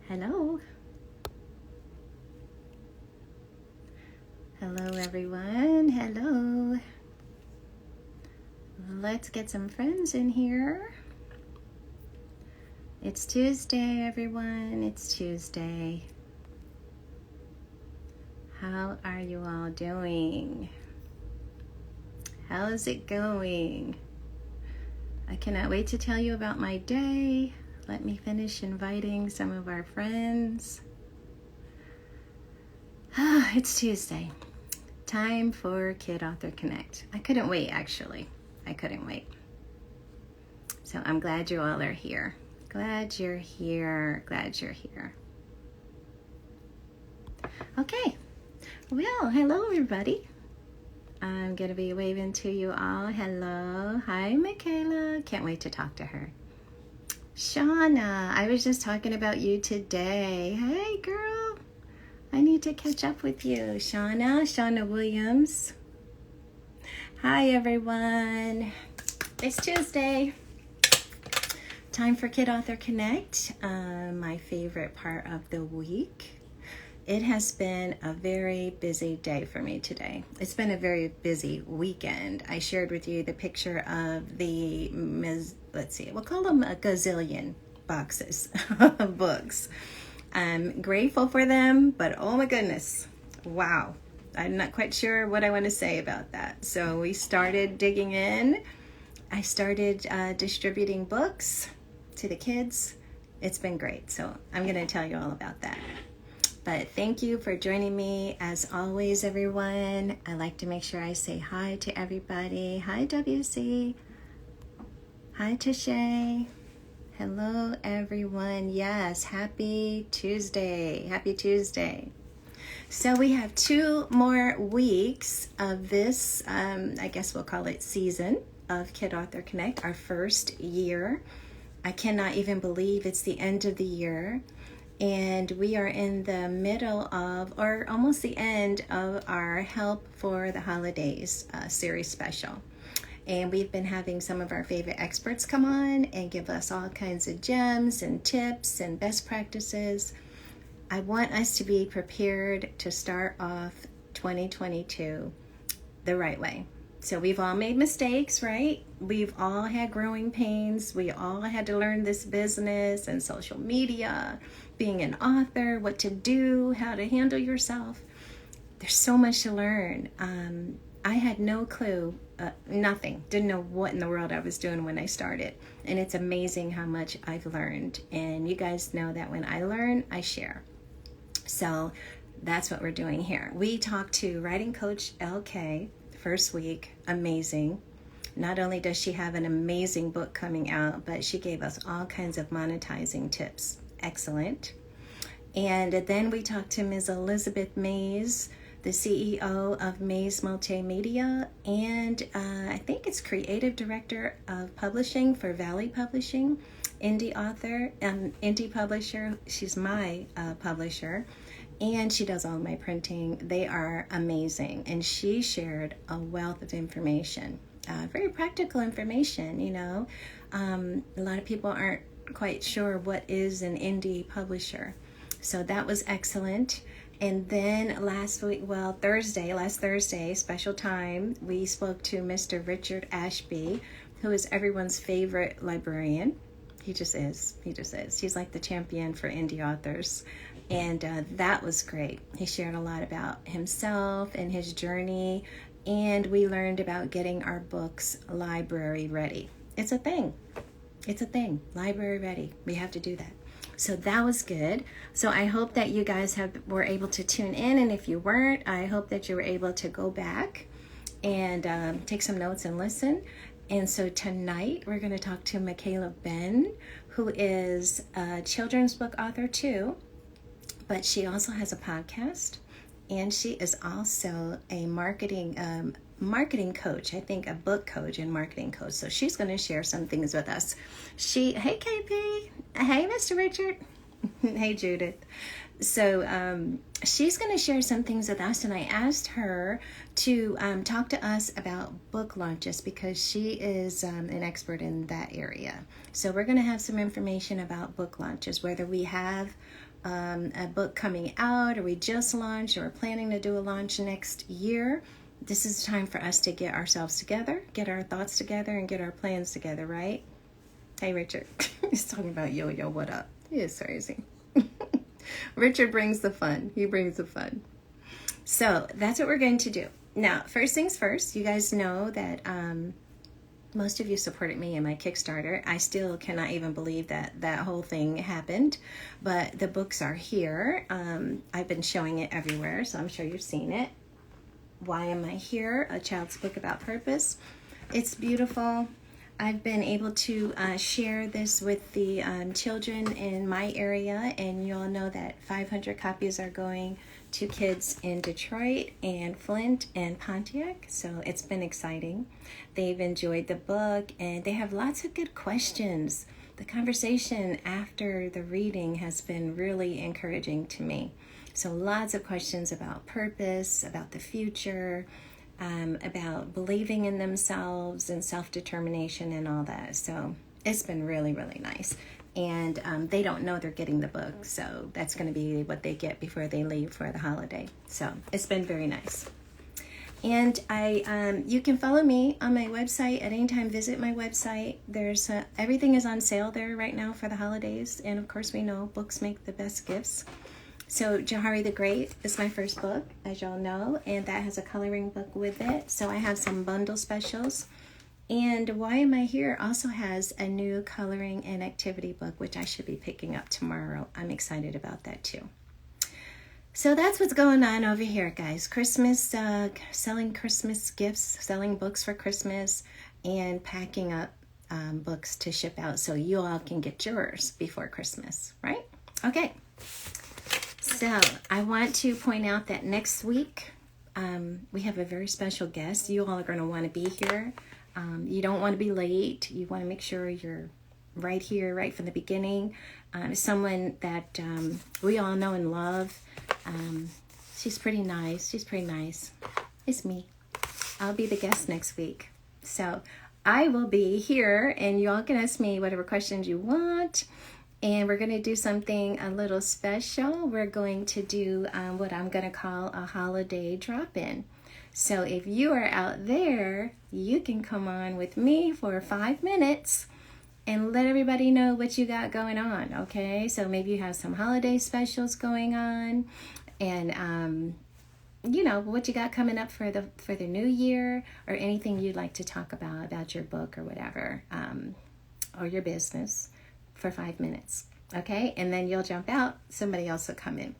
Hello. Hello, everyone. Hello. Let's get some friends in here. It's Tuesday, everyone. It's Tuesday. How are you all doing? How's it going? I cannot wait to tell you about my day. Let me finish inviting some of our friends. It's Tuesday. Time for Kid Author Connect. I couldn't wait, actually. I couldn't wait. So I'm glad you all are here. Glad you're here. Glad you're here. Okay. Well, hello, everybody. I'm going to be waving to you all. Hello. Hi, Micaela. Can't wait to talk to her. Shauna, I was just talking about you today. Hey, girl. I need to catch up with you. Shauna Williams. Hi, everyone. It's Tuesday. Time for Kid Author Connect, my favorite part of the week. It has been a very busy day for me today. It's been a very busy weekend. I shared with you the picture of the, we'll call them a gazillion boxes of books. I'm grateful for them, but oh my goodness, wow. I'm not quite sure what I want to say about that. So we started digging in. I started distributing books to the kids. It's been great. So I'm going to tell you all about that. But thank you for joining me. As always, everyone, I like to make sure I say hi to everybody. Hi, WC. Hi, Tashay. Hello, everyone. Yes, happy Tuesday. Happy Tuesday. So we have 2 more weeks of this, I guess we'll call it season of Kid Author Connect, our first year. I cannot even believe it's the end of the year. And we are in the middle of, or almost the end of our Help for the Holidays series special. And we've been having some of our favorite experts come on and give us all kinds of gems and tips and best practices. I want us to be prepared to start off 2022 the right way. So we've all made mistakes, right? We've all had growing pains. We all had to learn this business and social media, being an author, what to do, how to handle yourself. There's so much to learn. I had no clue, nothing. Didn't know what in the world I was doing when I started. And it's amazing how much I've learned. And you guys know that when I learn, I share. So that's what we're doing here. We talked to writing coach LK first week. Amazing. Not only does she have an amazing book coming out, but she gave us all kinds of monetizing tips. Excellent. And then we talked to Ms. Elizabeth Mays, the CEO of Mays Multimedia, and I think it's creative director of publishing for Valley Publishing, indie author, indie publisher. She's my publisher, and she does all my printing. They are amazing, and she shared a wealth of information, very practical information. You know, a lot of people aren't quite sure what is an indie publisher, so that was excellent. And then last Thursday, special time, we spoke to Mr. Richard Ashby, who is everyone's favorite librarian. He just is. He's like the champion for indie authors. And that was great. He shared a lot about himself and his journey. And we learned about getting our books library ready. It's a thing. Library ready. We have to do that. So that was good. So I hope that you guys were able to tune in. And if you weren't, I hope that you were able to go back and take some notes and listen. And so tonight we're going to talk to Micaela Benn, who is a children's book author too, but she also has a podcast, and she is also a marketing coach, I think a book coach and marketing coach. So she's going to share some things with us. Hey KP, hey Mr. Richard, hey Judith. So she's going to share some things with us, and I asked her to talk to us about book launches because she is an expert in that area. So we're going to have some information about book launches, whether we have a book coming out, or we just launched, or we're planning to do a launch next year, this is time for us to get ourselves together, get our thoughts together, and get our plans together, right? Hey, Richard. He's talking about yo-yo, what up? He is crazy. Richard brings the fun. He brings the fun. So that's what we're going to do. Now, first things first, you guys know that most of you supported me in my Kickstarter. I still cannot even believe that that whole thing happened, but the books are here. I've been showing it everywhere, so I'm sure you've seen it. Why Am I Here? A child's book about purpose. It's beautiful. I've been able to share this with the children in my area, and you'll know that 500 copies are going to kids in Detroit and Flint and Pontiac, so it's been exciting. They've enjoyed the book, and they have lots of good questions. The conversation after the reading has been really encouraging to me. So lots of questions about purpose, about the future, about believing in themselves and self-determination and all that. So it's been really, really nice. And they don't know they're getting the book, so that's going to be what they get before they leave for the holiday. So it's been very nice. And you can follow me on my website at any time. Visit my website. There's everything is on sale there right now for the holidays. And of course, we know books make the best gifts. So Jahari the Great is my first book, as y'all know, and that has a coloring book with it. So I have some bundle specials. And Why Am I Here also has a new coloring and activity book, which I should be picking up tomorrow. I'm excited about that too. So that's what's going on over here, guys. Christmas, selling Christmas gifts, selling books for Christmas, and packing up books to ship out so you all can get yours before Christmas, right? Okay. So I want to point out that next week we have a very special guest. You all are going to want to be here. You don't want to be late. You want to make sure you're right here, right from the beginning. Someone that we all know and love. She's pretty nice. It's me. I'll be the guest next week. So I will be here, and you all can ask me whatever questions you want. And we're going to do something a little special. We're going to do what I'm going to call a holiday drop-in. So if you are out there, you can come on with me for 5 minutes and let everybody know what you got going on, okay? So maybe you have some holiday specials going on, and you know what you got coming up for the new year, or anything you'd like to talk about your book or whatever, or your business, for 5 minutes, okay? And then you'll jump out, somebody else will come in.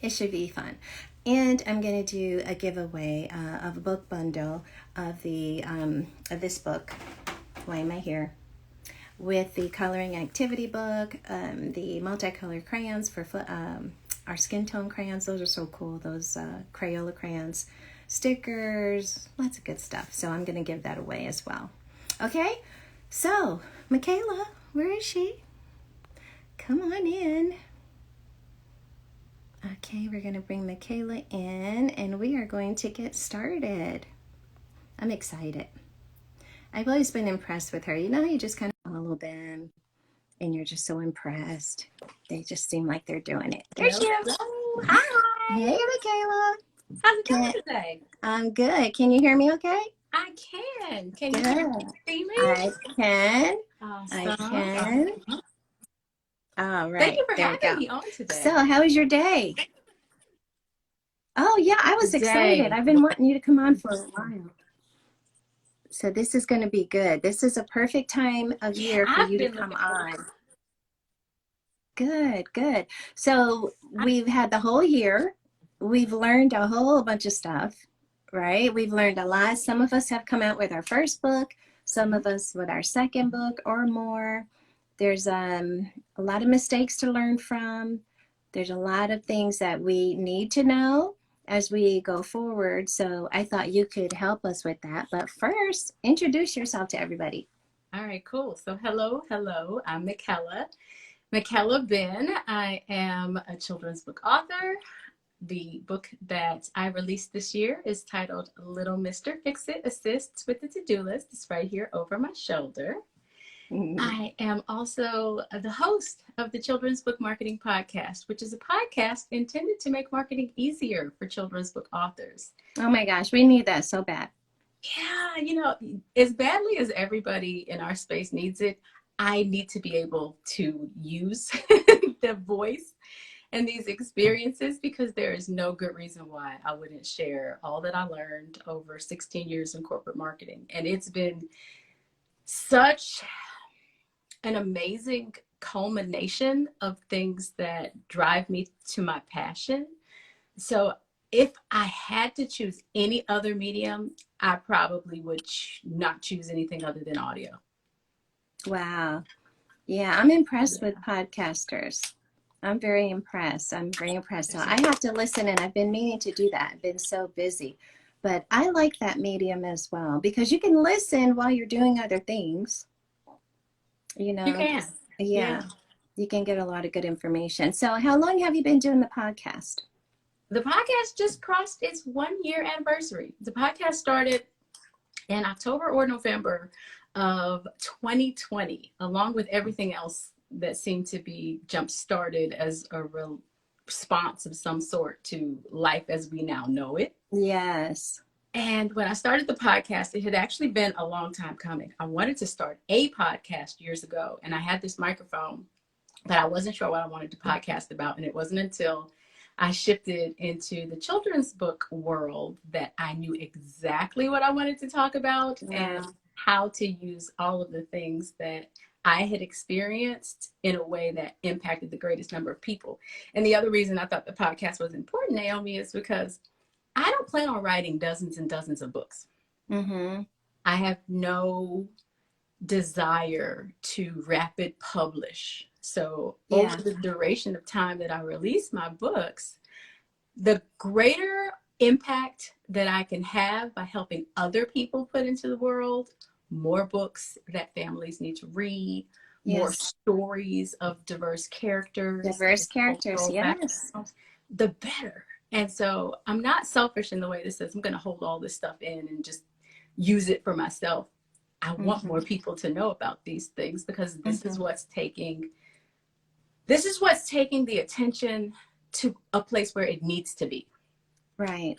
It should be fun. And I'm going to do a giveaway of a book bundle of this book, Why Am I Here? With the coloring activity book, the multicolor crayons for our skin tone crayons. Those are so cool, those Crayola crayons, stickers, lots of good stuff. So I'm going to give that away as well. Okay, so Micaela, where is she? Come on in. Okay, we're going to bring Micaela in, and we are going to get started. I'm excited. I've always been impressed with her. You know, you just kind of follow them, and you're just so impressed. They just seem like they're doing it. There she is. Hi. Hey, Micaela. How's it going today? I'm good. Can you hear me okay? I can. Can Good. you hear me? See me? I can. Awesome. I can. All right. Thank you for there having we go. me on today. So, how was your day? Oh, yeah, I was excited. I've been wanting you to come on for a while. So this is going to be good. This is a perfect time of year for you to come on. Good, good. So we've had the whole year. We've learned a whole bunch of stuff, right? We've learned a lot. Some of us have come out with our first book, some of us with our second book or more. There's a lot of mistakes to learn from. There's a lot of things that we need to know as we go forward. So I thought you could help us with that. But first, introduce yourself to everybody. All right, cool. So hello. I'm Micaela Benn. I am a children's book author. The book that I released this year is titled Little Mr. Fix-It Assists with the To-Do List. It's right here over my shoulder. I am also the host of the Children's Book Marketing Podcast, which is a podcast intended to make marketing easier for children's book authors. Oh my gosh, we need that so bad. Yeah, as badly as everybody in our space needs it, I need to be able to use the voice and these experiences because there is no good reason why I wouldn't share all that I learned over 16 years in corporate marketing. And it's been such an amazing culmination of things that drive me to my passion. So if I had to choose any other medium, I probably would not choose anything other than audio. Wow. Yeah, I'm impressed with podcasters. I'm very impressed. So I have to listen, and I've been meaning to do that. I've been so busy. But I like that medium as well because you can listen while you're doing other things. You can. Yeah. You can get a lot of good information. So how long have you been doing the podcast? The podcast just crossed its 1-year anniversary. The podcast started in October or November of 2020, along with everything else that seemed to be jump-started as a response of some sort to life as we now know it. Yes. And when I started the podcast, it had actually been a long time coming. I wanted to start a podcast years ago, and I had this microphone, but I wasn't sure what I wanted to podcast about. And it wasn't until I shifted into the children's book world that I knew exactly what I wanted to talk about and how to use all of the things that I had experienced in a way that impacted the greatest number of people. And the other reason I thought the podcast was important, Naomi, is because I don't plan on writing dozens and dozens of books. Mm-hmm. I have no desire to rapid publish. So over the duration of time that I release my books, the greater impact that I can have by helping other people put into the world more books that families need to read, more stories of diverse characters. Yes. The better. And so I'm not selfish in the way that says I'm going to hold all this stuff in and just use it for myself. I want more people to know about these things because this is what's taking the attention to a place where it needs to be. Right.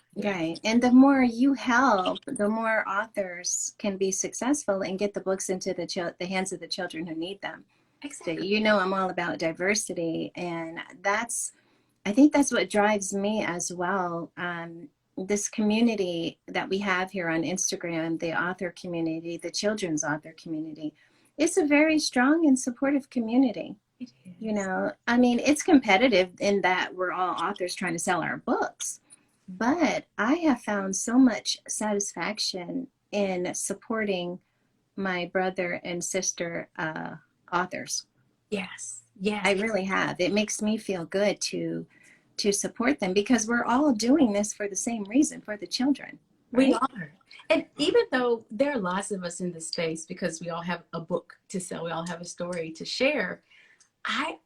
And the more you help, the more authors can be successful and get the books into the hands of the children who need them. Exactly. So, I'm all about diversity, and I think that's what drives me as well. This community that we have here on Instagram, the author community, the children's author community, it's a very strong and supportive community. It is. It's competitive in that we're all authors trying to sell our books. But I have found so much satisfaction in supporting my brother and sister authors. Yes. I really have. It makes me feel good to support them because we're all doing this for the same reason, for the children. Right? We are. And even though there are lots of us in this space because we all have a book to sell, we all have a story to share, I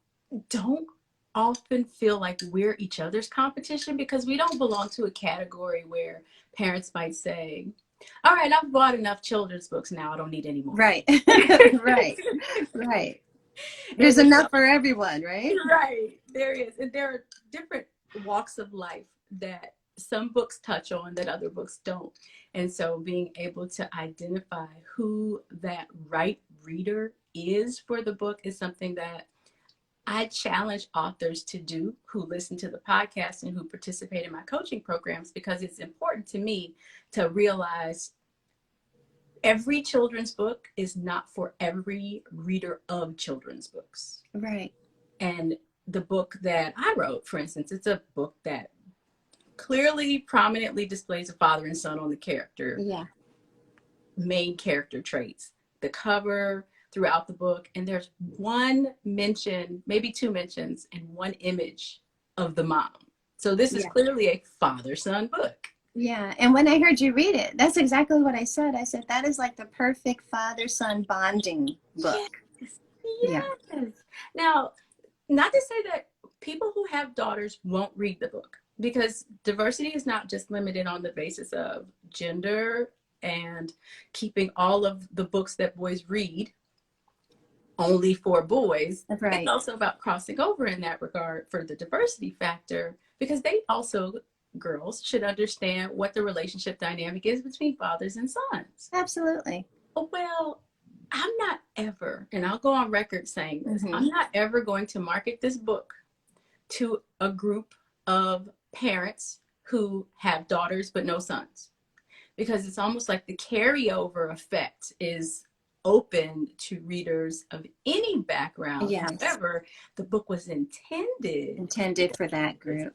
don't often feel like we're each other's competition because we don't belong to a category where parents might say, all right, I've bought enough children's books now, I don't need any more. Right. Right. There's enough for everyone, right? Right. There is. And there are different walks of life that some books touch on that other books don't. And so being able to identify who that right reader is for the book is something that I challenge authors to do who listen to the podcast and who participate in my coaching programs, because it's important to me to realize every children's book is not for every reader of children's books. Right. And the book that I wrote, for instance, it's a book that clearly, prominently displays a father and son on the character. Yeah. Main character traits. The cover throughout the book, and there's one mention, maybe two mentions, and one image of the mom. So this is clearly a father-son book. Yeah, and when I heard you read it, that's exactly what I said. I said, that is like the perfect father-son bonding book. Yes. Now, not to say that people who have daughters won't read the book, because diversity is not just limited on the basis of gender and keeping all of the books that boys read only for boys. It's Right. also about crossing over in that regard for the diversity factor, because they also, girls should understand what the relationship dynamic is between fathers and sons. Absolutely. Well, I'm not ever, and I'll go on record saying this, I'm not ever going to market this book to a group of parents who have daughters but no sons, because it's almost like the carryover effect is open to readers of any background. Yes. However, the book was Intended for that group.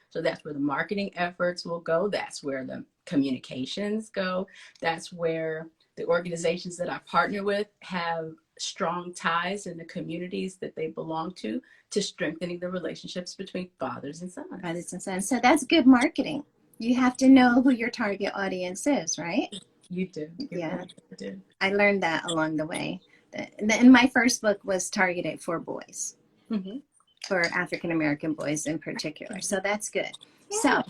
So that's where the marketing efforts will go. That's where the communications go. That's where the organizations that I partner with have strong ties in the communities that they belong to strengthening the relationships between fathers and sons. Fathers and sons. So that's good marketing. You have to know who your target audience is, right? You do. Yeah. Right, you do. I learned that along the way. And my first book was targeted for boys, for African American boys in particular. So that's good. Yeah. So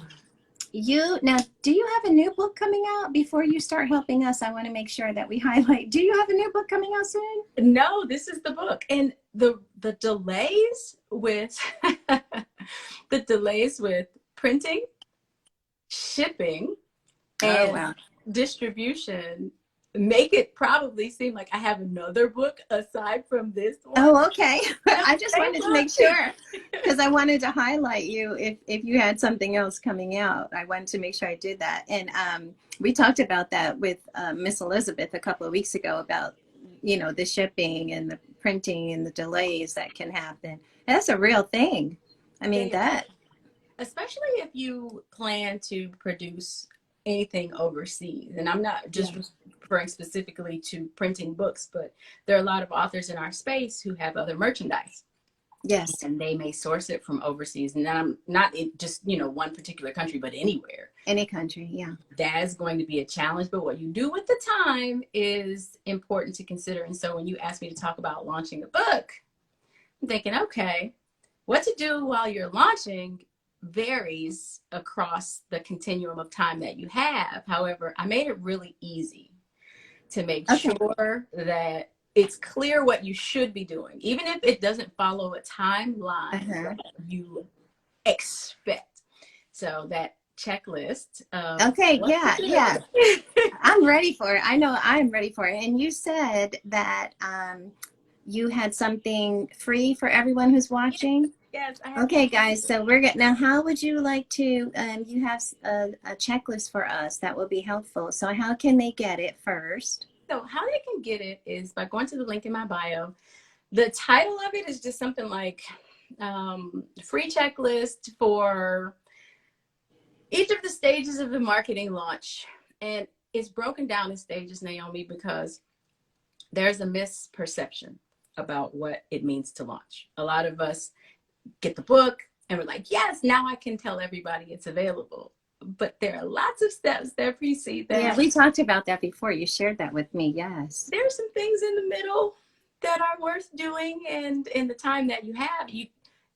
now, do you have a new book coming out? Before you start helping us, I want to make sure that we highlight. Do you have a new book coming out soon? No, this is the book. And the delays with the delays with printing, shipping, and distribution make it probably seem like I have another book aside from this one. Oh, okay. I just wanted to make sure, because I wanted to highlight you if you had something else coming out. I wanted to make sure I did that. And we talked about that with Miss Elizabeth a couple of weeks ago about, the shipping and the printing and the delays that can happen. That's a real thing. I mean, that. Especially if you plan to produce anything overseas. And I'm not just referring specifically to printing books, but there are a lot of authors in our space who have other merchandise. Yes. And they may source it from overseas. And I'm not just, one particular country, but anywhere. Any country, yeah. That is going to be a challenge. But what you do with the time is important to consider. And so when you ask me to talk about launching a book, I'm thinking, okay, what to do while you're launching varies across the continuum of time that you have. However, I made it really easy to make sure that it's clear what you should be doing, even if it doesn't follow a timeline that you expect. So that checklist. Yeah. I'm ready for it. I know I'm ready for it. And you said that you had something free for everyone who's watching. Yes. Okay, guys. So we're getting now. How would you like to? You have a checklist for us that will be helpful. So how can they get it first? So how they can get it is by going to the link in my bio. The title of it is just something like free checklist for each of the stages of the marketing launch. And it's broken down in stages, Naomi, because there's a misperception about what it means to launch. A lot of us get the book and we're like, yes, now I can tell everybody it's available. But there are lots of steps that precede that. Yeah, we talked about that before. You shared that with me. Yes. There's some things in the middle that are worth doing, and in the time that you have,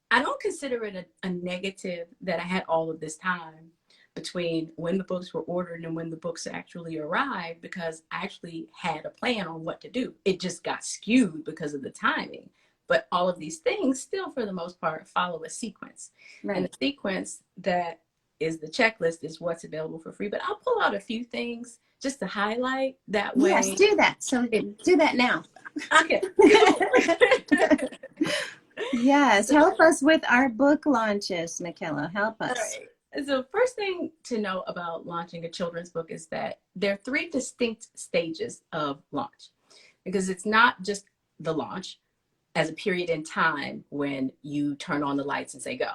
I don't consider it a negative that I had all of this time between when the books were ordered and when the books actually arrived, because I actually had a plan on what to do. It just got skewed because of the timing. But all of these things still, for the most part, follow a sequence. Right. And the sequence that is the checklist is what's available for free. But I'll pull out a few things just to highlight that way. Yes, do that. So do that now. Okay. Yes, help us with our book launches, Micaela. Help us. All right. So first thing to know about launching a children's book is that there are 3 distinct stages of launch, because it's not just the launch as a period in time when you turn on the lights and say go.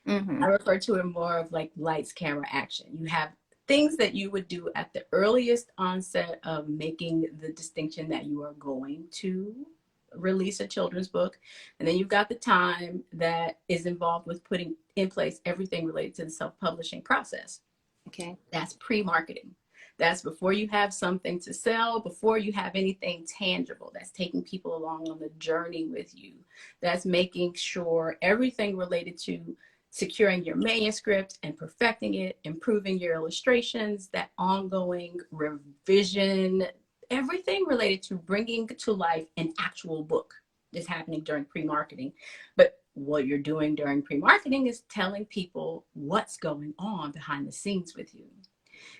I refer to it more of like lights, camera, action. You have things that you would do at the earliest onset of making the distinction that you are going to release a children's book. And then you've got the time that is involved with putting in place everything related to the self-publishing process. Okay. That's pre-marketing. That's before you have something to sell, before you have anything tangible. That's taking people along on the journey with you. That's making sure everything related to securing your manuscript and perfecting it, improving your illustrations, that ongoing revision, everything related to bringing to life an actual book is happening during pre-marketing. But what you're doing during pre-marketing is telling people what's going on behind the scenes with you.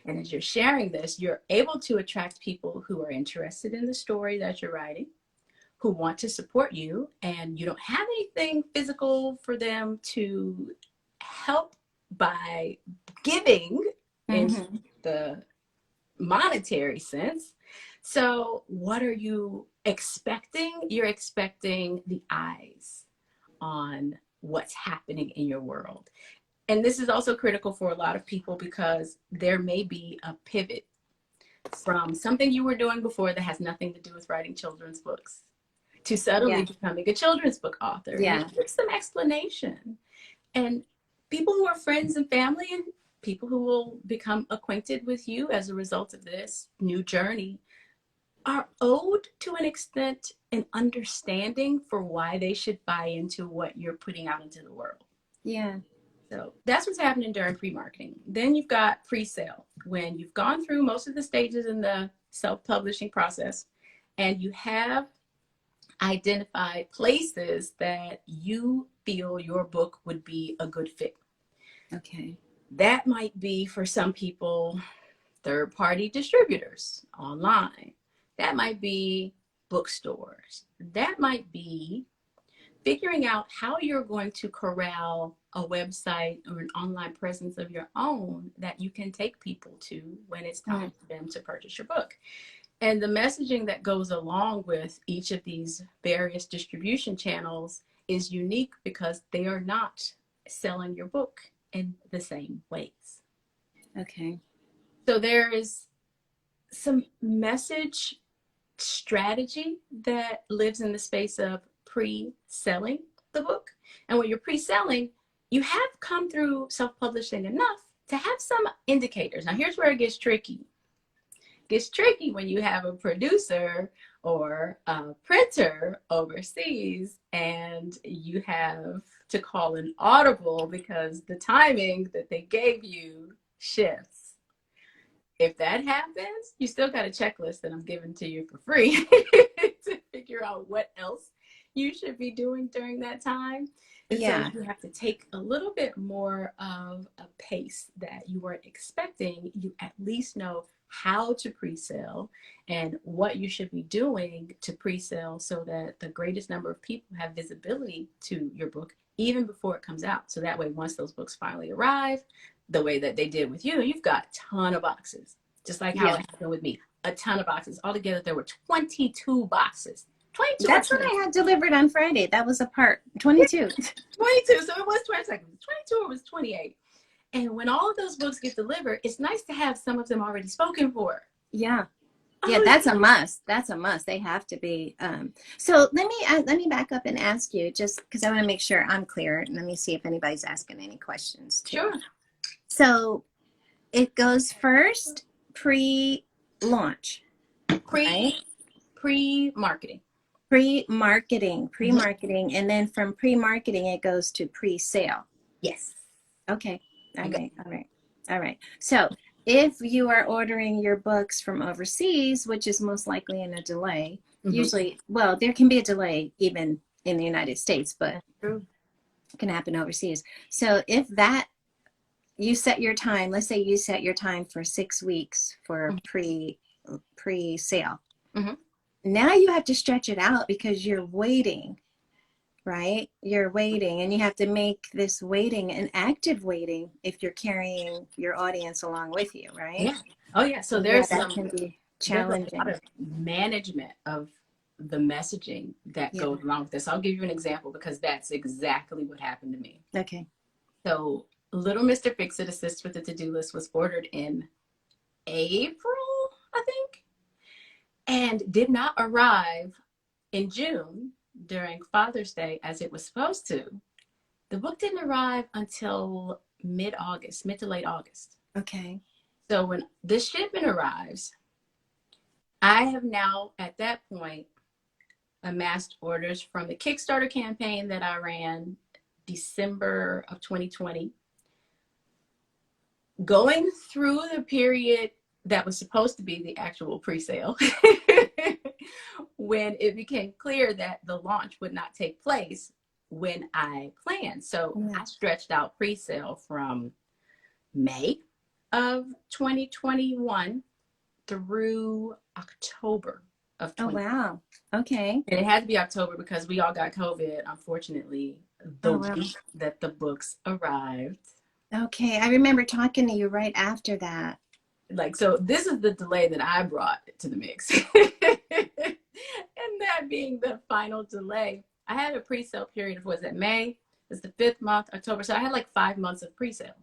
And as you're sharing this, you're able to attract people who are interested in the story that you're writing, who want to support you, and you don't have anything physical for them to help by giving in Mm-hmm. the monetary sense. So, what are you expecting? You're expecting the eyes on what's happening in your world. And this is also critical for a lot of people because there may be a pivot from something you were doing before that has nothing to do with writing children's books to suddenly Yeah. becoming a children's book author. And Yeah. it takes some explanation. And people who are friends and family and people who will become acquainted with you as a result of this new journey are owed to an extent an understanding for why they should buy into what you're putting out into the world. Yeah. So that's what's happening during pre-marketing. Then you've got pre-sale, when you've gone through most of the stages in the self-publishing process and you have identified places that you feel your book would be a good fit. Okay. That might be for some people third-party distributors online. That might be bookstores. That might be figuring out how you're going to corral a website or an online presence of your own that you can take people to when it's time for them to purchase your book. And the messaging that goes along with each of these various distribution channels is unique because they are not selling your book in the same ways. Okay. So there is some message strategy that lives in the space of pre-selling the book. And when you're pre-selling, you have come through self-publishing enough to have some indicators. Now here's where it gets tricky. It gets tricky when you have a producer or a printer overseas and you have to call an audible because the timing that they gave you shifts. If that happens, you still got a checklist that I'm giving to you for free to figure out what else you should be doing during that time. And so Yeah. you have to take a little bit more of a pace that you weren't expecting. You at least know how to pre-sale and what you should be doing to pre-sale so that the greatest number of people have visibility to your book even before it comes out. So that way, once those books finally arrive, the way that they did with you, you've got a ton of boxes, just like how Yeah. it happened with me. A ton of boxes. Altogether, there were 22 boxes. 22 or That's what 20. I had delivered on Friday. That was a part 22. 22. So it was 20 seconds. 22 or it was 28. And when all of those books get delivered, it's nice to have some of them already spoken for. Yeah. Yeah, Oh, that's a must. That's a must. They have to be. So let me back up and ask you, just because I want to make sure I'm clear. And let me see if anybody's asking any questions too. sure. So it goes first pre-launch, right? Pre-marketing. Pre-marketing, and then from pre-marketing it goes to pre-sale. Yes. Okay. All You got right. All right. All right. So if you are ordering your books from overseas, which is most likely in a delay, mm-hmm. usually, well, there can be a delay even in the United States, but True. it can happen overseas. So if that you set your time, let's say you set your time for 6 weeks for pre-sale. Mm-hmm. Now you have to stretch it out because you're waiting, right? You're waiting, and you have to make this waiting an active waiting if you're carrying your audience along with you, right? Yeah. Oh, yeah. So So yeah, that can be there's a lot challenging. of management of the messaging that Yeah. goes along with this. I'll give you an example because that's exactly what happened to me. Okay. So Little Mr. Fix-It Assist with the To-Do List was ordered in April, I think, and did not arrive in June during Father's Day as it was supposed to. The book didn't arrive until mid-August, mid to late August. Okay. So when this shipment arrives, I have now at that point amassed orders from the Kickstarter campaign that I ran December of 2020, going through the period that was supposed to be the actual pre-sale when it became clear that the launch would not take place when I planned. So Yeah. I stretched out pre-sale from May of 2021 through October of Oh, 20. wow. Okay. And it had to be October because we all got COVID, unfortunately, the Oh, wow. week that the books arrived. Okay. I remember talking to you right after that. Like, so this is the delay that I brought to the mix. And that being the final delay, I had a pre-sale period of, was it May? It's the 5th month, October. So I had like 5 months of pre-sale,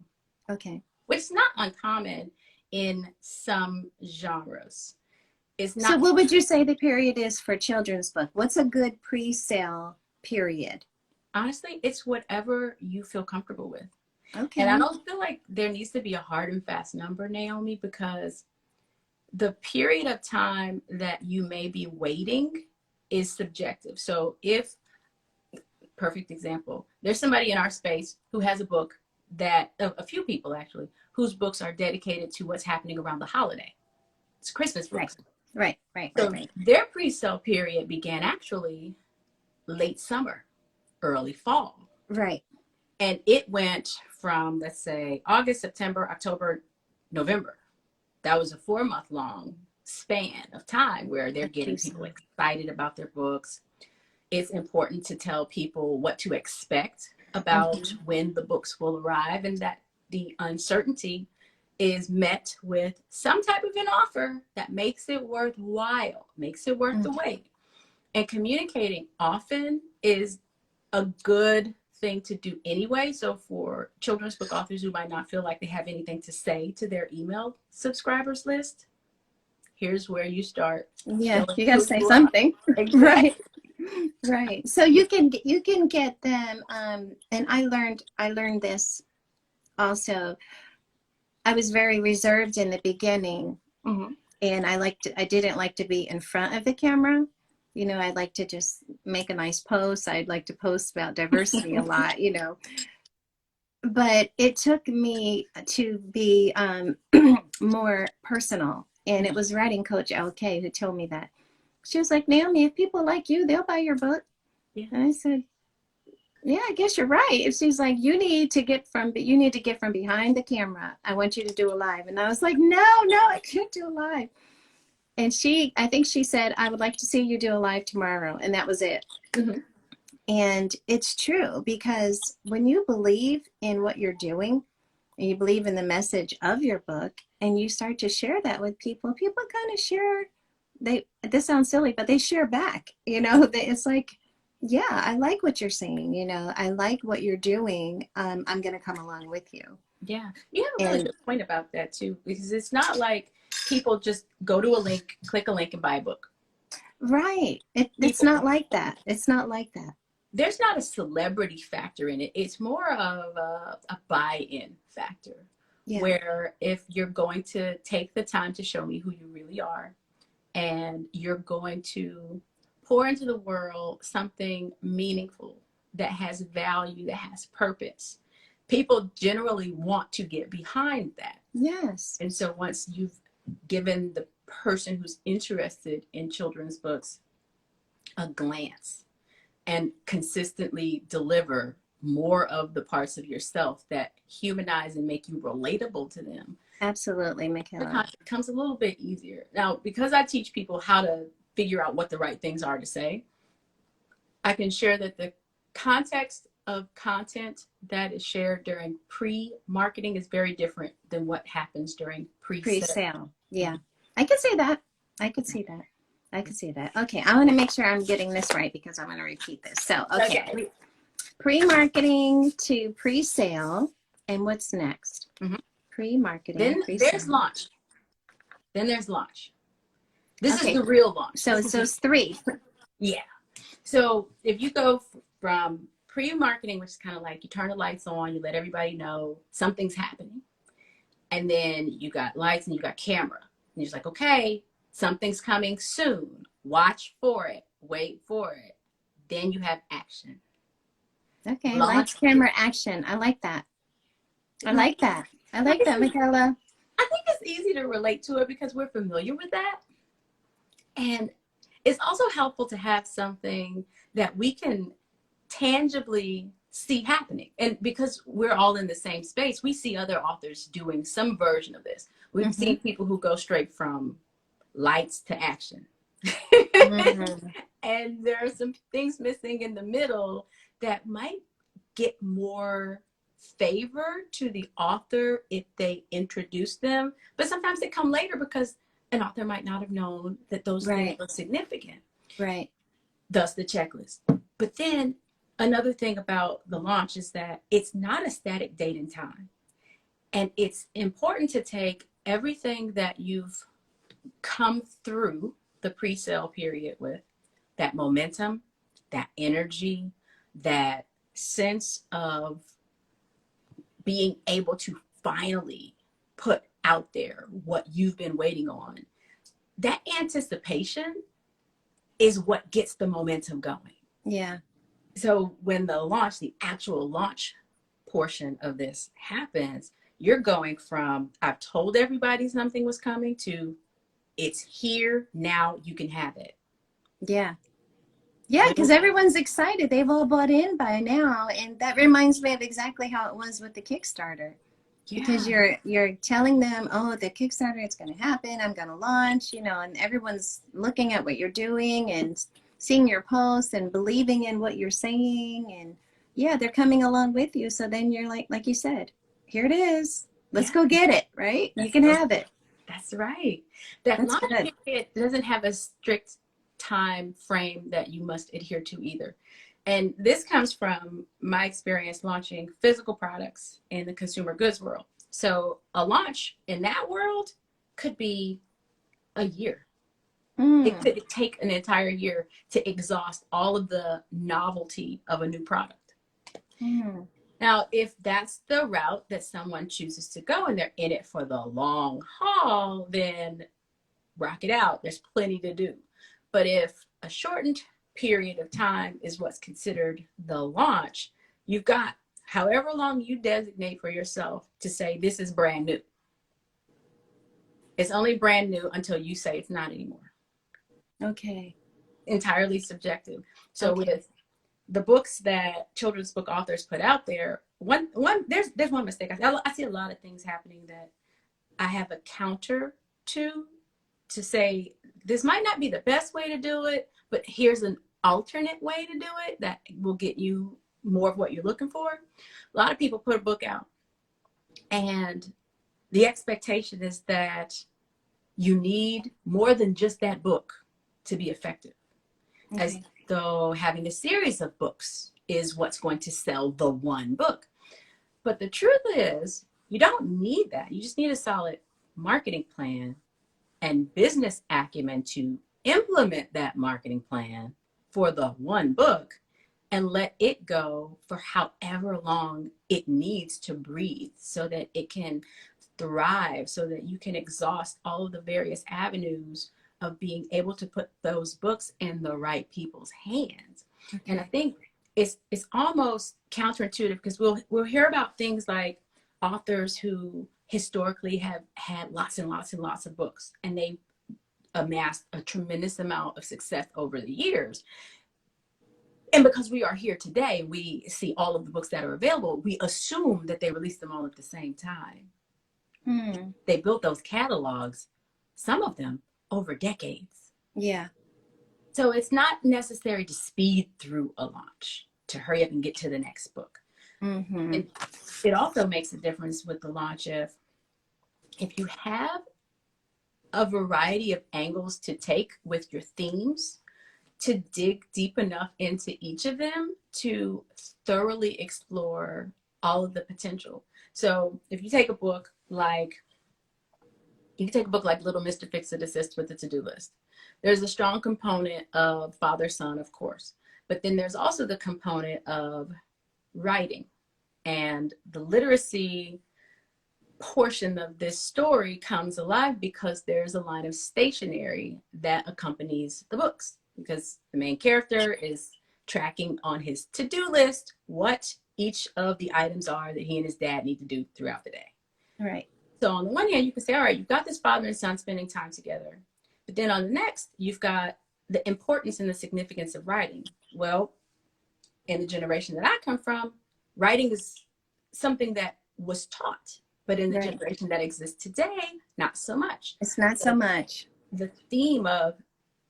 Okay. which is not uncommon in some genres. It's So not, what would you say the period is for children's book? What's a good pre-sale period? honestly, it's whatever you feel comfortable with. And I Okay. don't feel like there needs to be a hard and fast number, Naomi, because the period of time that you may be waiting is subjective. So if, perfect example, there's somebody in our space who has a book that, a few people actually, whose books are dedicated to what's happening around the holiday. It's Christmas Right. books. So Right. their pre-sale period began actually late summer, early fall. Right. And it went from, let's say, August, September, October, November. That was a 4-month long span of time where they're A getting people pre-sale. excited about their books. It's important to tell people what to expect about Mm-hmm. when the books will arrive, and that the uncertainty is met with some type of an offer that makes it worthwhile, makes it worth the wait. And communicating often is a good thing to do anyway. So for children's book authors who might not feel like they have anything to say to their email subscribers list, here's where you start Yeah, showing you got to who say you are. something. Exactly. Right. Right. So you can get them and I learned this also. I was very reserved in the beginning, Mm-hmm. and I didn't like to be in front of the camera. I'd like to just make a nice post. I'd like to post about diversity a lot, but it took me to be more personal. And it was writing coach LK who told me that. She was like, Naomi, if people like you, they'll buy your book. Yeah. And I said, yeah, I guess you're right. And she's like, you need to get from behind the camera. I want you to do a live. And I was like, no, I can't do a live. And I think she said, I would like to see you do a live tomorrow. And that was it. Mm-hmm. And it's true, because when you believe in what you're doing and you believe in the message of your book and you start to share that with people kind of share. This sounds silly, but they share back. It's like, yeah, I like what you're saying. I like what you're doing. I'm going to come along with you. Yeah. You have a really And good point about that too, because it's not like people just go to a link, click a link, and buy a book. right. It's People, not like that. It's not like that. there's not a celebrity factor in it. It's more of a buy-in factor. Yeah. Where if you're going to take the time to show me who you really are, and you're going to pour into the world something meaningful that has value, that has purpose, people generally want to get behind that. Yes. And so once you've given the person who's interested in children's books a glance and consistently deliver more of the parts of yourself that humanize and make you relatable to them, Absolutely, the Micaela. content becomes a little bit easier. Now, because I teach people how to figure out what the right things are to say, I can share that the context of content that is shared during pre-marketing is very different than what happens during pre-sale. Pre-sale. Yeah. I could see that. I could see that. I could see that. Okay. I want to make sure I'm getting this right because I'm going to repeat this. So, okay. Pre-marketing to pre-sale. And what's next? Mm-hmm. Pre-marketing, Then pre-sale. there's launch. Then there's launch. This Okay. is the real launch. So it's 3. Yeah. So if you go from pre-marketing, which is kind of like you turn the lights on, you let everybody know something's happening. And then you got lights and you got camera. And you're just like, okay, something's coming soon. Watch for it. Wait for it. Then you have action. Okay. Launch. Lights, camera, action. I like that. I like that. I like that, Micaela. I think easy to relate to it because we're familiar with that. And it's also helpful to have something that we can tangibly see happening. And because we're all in the same space, we see other authors doing some version of this. We've seen people who go straight from lights to action. Mm-hmm. And there are some things missing in the middle that might get more favor to the author if they introduce them. But sometimes they come later because an author might not have known that those things Right. were significant. Right. Thus the checklist. But then another thing about the launch is that it's not a static date and time. And it's important to take everything that you've come through the pre-sale period with, that momentum, that energy, that sense of being able to finally put out there what you've been waiting on. That anticipation is what gets the momentum going. Yeah. So when the launch, the actual launch portion of this happens, you're going from I've told everybody something was coming to it's here, now you can have it. Yeah. Yeah, because everyone's excited. They've all bought in by now. And that reminds me of exactly how it was with the Kickstarter. Because Yeah. you're telling them, oh, the Kickstarter, it's going to happen. I'm going to launch, and everyone's looking at what you're doing and seeing your posts and believing in what you're saying. And yeah, they're coming along with you. So then you're like you said, here it is. Let's Yeah. go get it, right? You can have it. That's right. That That's launch good. period doesn't have a strict time frame that you must adhere to either. And this comes from my experience launching physical products in the consumer goods world. So a launch in that world could be a year. It Mm. could take an entire year to exhaust all of the novelty of a new product. Mm. Now, if that's the route that someone chooses to go and they're in it for the long haul, then rock it out. There's plenty to do. But if a shortened period of time is what's considered the launch, you've got however long you designate for yourself to say this is brand new. It's only brand new until you say it's not anymore. Okay. Entirely subjective. So Okay. with the books that children's book authors put out there, there's one mistake. I see a lot of things happening that I have a counter to say this might not be the best way to do it, but here's an alternate way to do it that will get you more of what you're looking for. A lot of people put a book out and the expectation is that you need more than just that book to be effective. As Okay. though having a series of books is what's going to sell the one book. But the truth is, you don't need that. You just need a solid marketing plan and business acumen to implement that marketing plan for the one book and let it go for however long it needs to breathe so that it can thrive, so that you can exhaust all of the various avenues of being able to put those books in the right people's hands. Okay. And I think it's almost counterintuitive because we'll hear about things like authors who historically have had lots and lots and lots of books and they amassed a tremendous amount of success over the years. And because we are here today, we see all of the books that are available. We assume that they released them all at the same time. Hmm. They built those catalogs, some of them over decades. Yeah. So it's not necessary to speed through a launch, to hurry up and get to the next book. Mm-hmm. And it also makes a difference with the launch if you have a variety of angles to take with your themes, to dig deep enough into each of them to thoroughly explore all of the potential. So if you take a book like, you can take a book like Little Mr. Fix-It Assist with the to-do list. There's a strong component of father-son, of course, but then there's also the component of writing. And the literacy portion of this story comes alive because there's a line of stationery that accompanies the books, because the main character is tracking on his to-do list what each of the items are that he and his dad need to do throughout the day. Right. So on the one hand, you can say, all right, you've got this father and son spending time together. But then on the next, you've got the importance and the significance of writing. Well, in the generation that I come from, writing is something that was taught. But in the Right. generation that exists today, not so much. It's not so So much. the theme of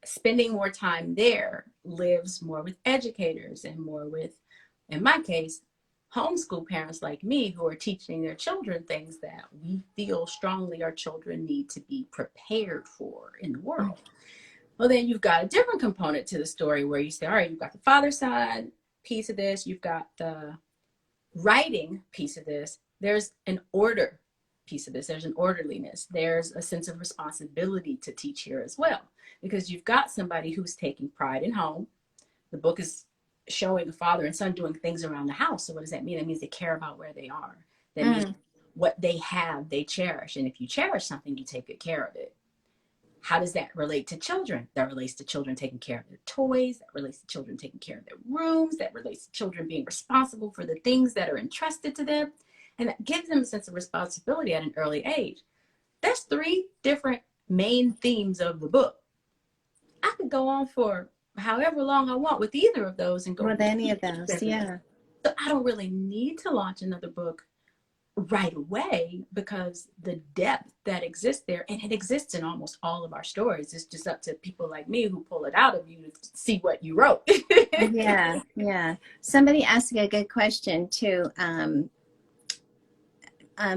spending more time there lives more with educators and more with, in my case, homeschool parents like me who are teaching their children things that we feel strongly our children need to be prepared for in the world. Well, then you've got a different component to the story where you say, all right, you've got the father side piece of this, you've got the writing piece of this, there's an order piece of this, there's an orderliness, there's a sense of responsibility to teach here as well, because you've got somebody who's taking pride in home. The book is showing a father and son doing things around the house. So what does that mean? That means they care about where they are. That means what they have, they cherish. And if you cherish something, you take good care of it. How does that relate to children? That relates to children taking care of their toys. That relates to children taking care of their rooms. That relates to children being responsible for the things that are entrusted to them. And that gives them a sense of responsibility at an early age. There's 3 different main themes of the book. I could go on for however long I want with either of those and go with any of those. Yeah. So I don't really need to launch another book right away because the depth that exists there, and it exists in almost all of our stories. It's just up to people like me who pull it out of you to see what you wrote. Yeah. Yeah. Somebody asked a good question too.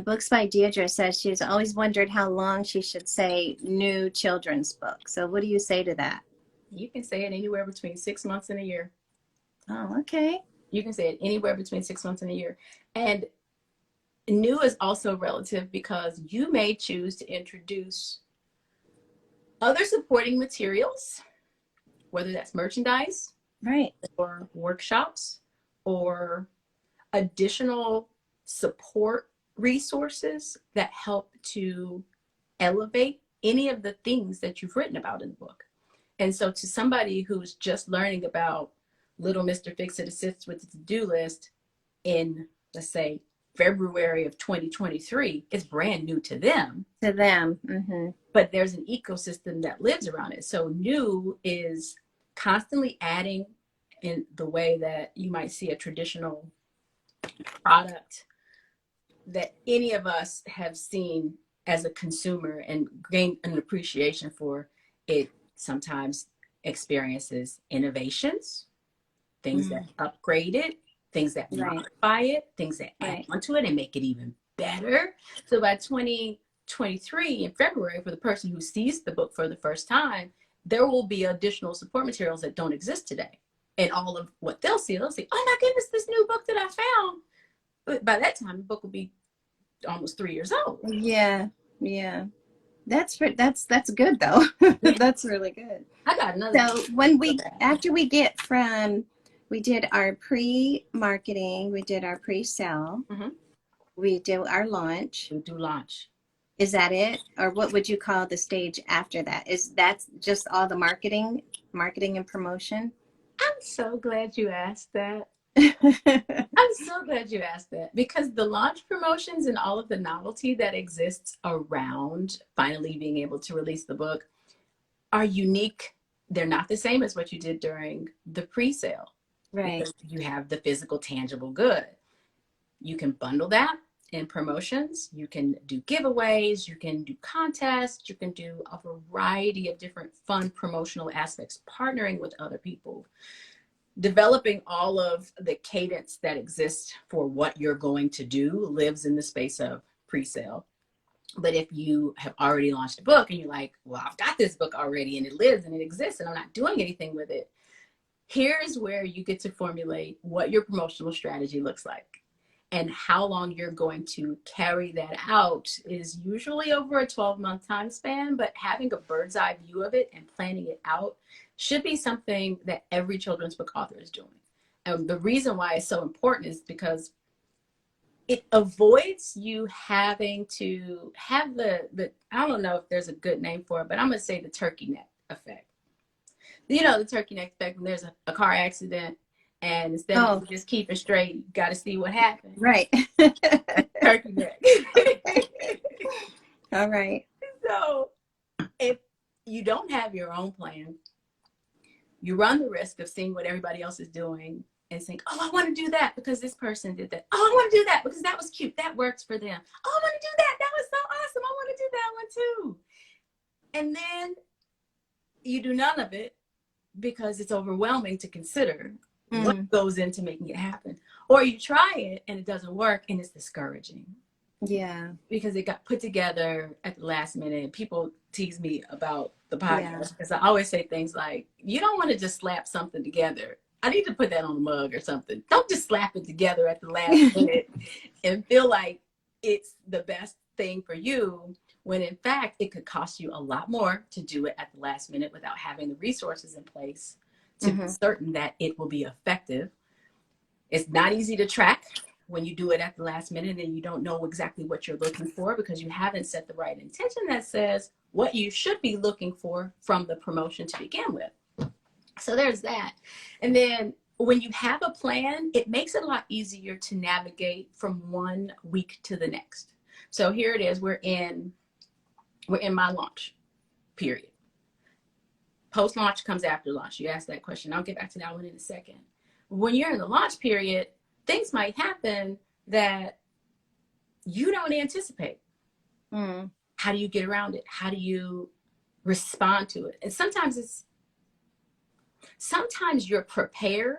Books by Deirdre says she's always wondered how long she should say new children's book. So what do you say to that? You can say it anywhere between 6 months and a year. Oh, okay. You can say it anywhere between 6 months and a year. And new is also relative because you may choose to introduce other supporting materials, whether that's merchandise, right, or workshops, or additional support resources that help to elevate any of the things that you've written about in the book. And so to somebody who's just learning about Little Mr. Fix-It assists with the to-do list in, let's say, February of 2023, it's brand new to them. But there's an ecosystem that lives around it. So new is constantly adding in the way that you might see a traditional product that any of us have seen as a consumer and gained an appreciation for. It sometimes experiences innovations, things that upgrade it, things that modify it, things that add onto it and make it even better. So by 2023 in February, for the person who sees the book for the first time, there will be additional support materials that don't exist today. And all of what they'll see, oh my goodness, this new book that I found. But by that time, the book will be almost 3 years old. Yeah. That's good though. That's really good. I got another. So after we get from, we did our pre-marketing, we did our pre-sale, we do our launch. We do launch. Is that it? Or what would you call the stage after that? Is that just all the marketing and promotion? I'm so glad you asked that. I'm so glad you asked that, because the launch promotions and all of the novelty that exists around finally being able to release the book are unique. They're not the same as what you did during the pre-sale. Right. Because you have the physical, tangible good. You can bundle that in promotions. You can do giveaways. You can do contests. You can do a variety of different fun promotional aspects, partnering with other people, developing all of the cadence that exists for what you're going to do lives in the space of pre-sale. But if you have already launched a book and you're like, well, I've got this book already and it lives and it exists and I'm not doing anything with it, here's where you get to formulate what your promotional strategy looks like. And how long you're going to carry that out is usually over a 12-month time span, but having a bird's eye view of it and planning it out should be something that every children's book author is doing. And the reason why it's so important is because it avoids you having to have the I don't know if there's a good name for it, but I'm going to say the turkey neck effect. You know, the turkey neck effect when there's a car accident and instead of just keeping straight, you got to see what happened. Right. Turkey neck. All right. So if you don't have your own plan, you run the risk of seeing what everybody else is doing and saying, oh, I want to do that because this person did that. Oh, I want to do that because that was cute. That works for them. Oh, I want to do that. That was so awesome. I want to do that one too. And then you do none of it because it's overwhelming to consider what goes into making it happen. Or you try it and it doesn't work and it's discouraging. Yeah. Because it got put together at the last minute. And people tease me about the Yeah. podcast because I always say things like, you don't want to just slap something together. I need to put that on a mug or something. Don't just slap it together at the last minute and feel like it's the best thing for you, when in fact it could cost you a lot more to do it at the last minute without having the resources in place to be certain that it will be effective. It's not easy to track when you do it at the last minute and you don't know exactly what you're looking for because you haven't set the right intention that says what you should be looking for from the promotion to begin with. So there's that. And then when you have a plan, it makes it a lot easier to navigate from one week to the next. So here it is. We're in my launch period. Post-launch comes after launch. You asked that question. I'll get back to that one in a second. When you're in the launch period, things might happen that you don't anticipate. How do you get around it? How do you respond to it? And sometimes you're prepared.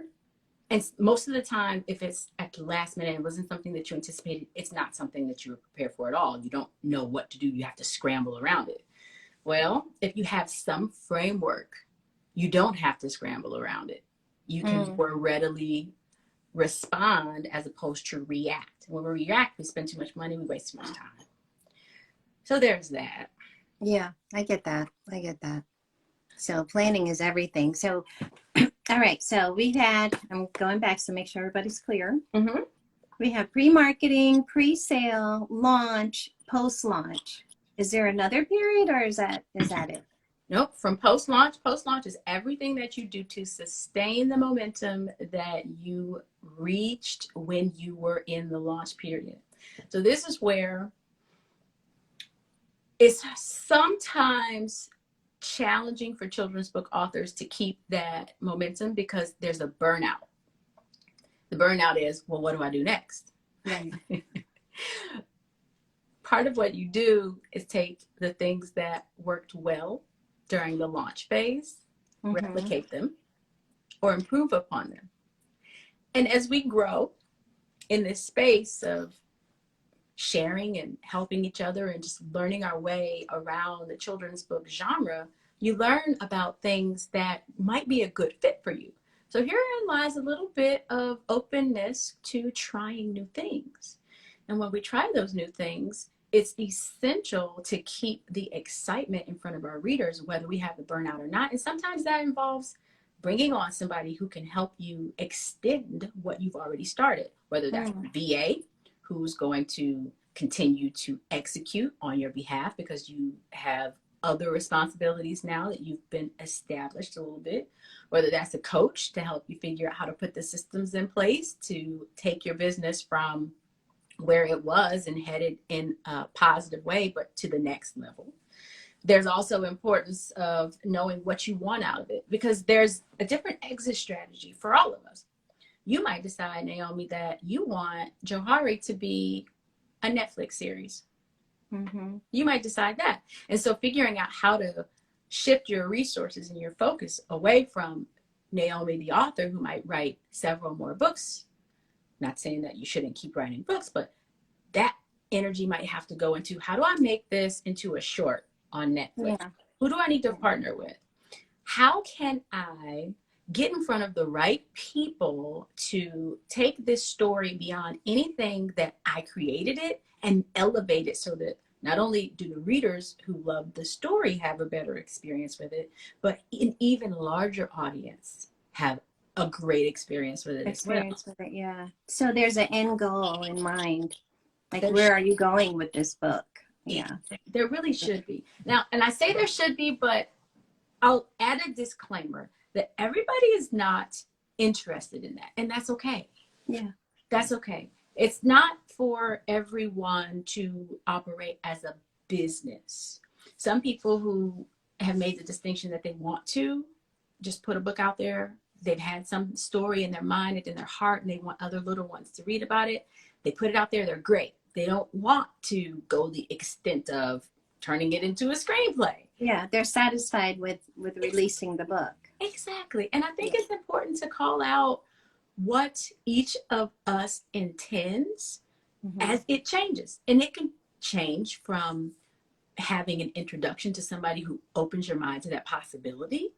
And most of the time, if it's at the last minute, it wasn't something that you anticipated, it's not something that you were prepared for at all. You don't know what to do. You have to scramble around it. Well, if you have some framework, you don't have to scramble around it. You can more readily respond as opposed to react. When we react, we spend too much money, we waste too much time. So there's that. Yeah, I get that. So planning is everything. So, all right. So I'm going back to make sure everybody's clear. We have pre-marketing, pre-sale, launch, post-launch. Is there another period or is that it? Nope. From post-launch is everything that you do to sustain the momentum that you reached when you were in the launch period. So this is where it's sometimes challenging for children's book authors to keep that momentum because there's a burnout. The burnout is, well, what do I do next? Right. Part of what you do is take the things that worked well during the launch phase, replicate them, or improve upon them. And as we grow in this space of sharing and helping each other and just learning our way around the children's book genre, you learn about things that might be a good fit for you. So herein lies a little bit of openness to trying new things. And when we try those new things, it's essential to keep the excitement in front of our readers, whether we have the burnout or not. And sometimes that involves bringing on somebody who can help you extend what you've already started, whether that's a VA who's going to continue to execute on your behalf because you have other responsibilities now that you've been established a little bit, whether that's a coach to help you figure out how to put the systems in place to take your business from where it was and headed in a positive way, but to the next level. There's also importance of knowing what you want out of it because there's a different exit strategy for all of us. You might decide, Naomi, that you want Johari to be a Netflix series. You might decide that. And so figuring out how to shift your resources and your focus away from Naomi, the author, who might write several more books. Not saying that you shouldn't keep writing books, but that energy might have to go into, how do I make this into a short on Netflix? Yeah. Who do I need to partner with? How can I get in front of the right people to take this story beyond anything that I created it and elevate it so that not only do the readers who love the story have a better experience with it, but an even larger audience have a great experience with it as well. With it, yeah. So there's an end goal in mind. Like, where are you going with this book? Yeah. There really should be. Now, and I say there should be, but I'll add a disclaimer that everybody is not interested in that. And that's okay. Yeah. That's okay. It's not for everyone to operate as a business. Some people who have made the distinction that they want to just put a book out there, they've had some story in their mind and in their heart, and they want other little ones to read about it. They put it out there, they're great. They don't want to go the extent of turning it into a screenplay. Yeah, they're satisfied with releasing the book. Exactly. And I think it's important to call out what each of us intends as it changes. And it can change from having an introduction to somebody who opens your mind to that possibility,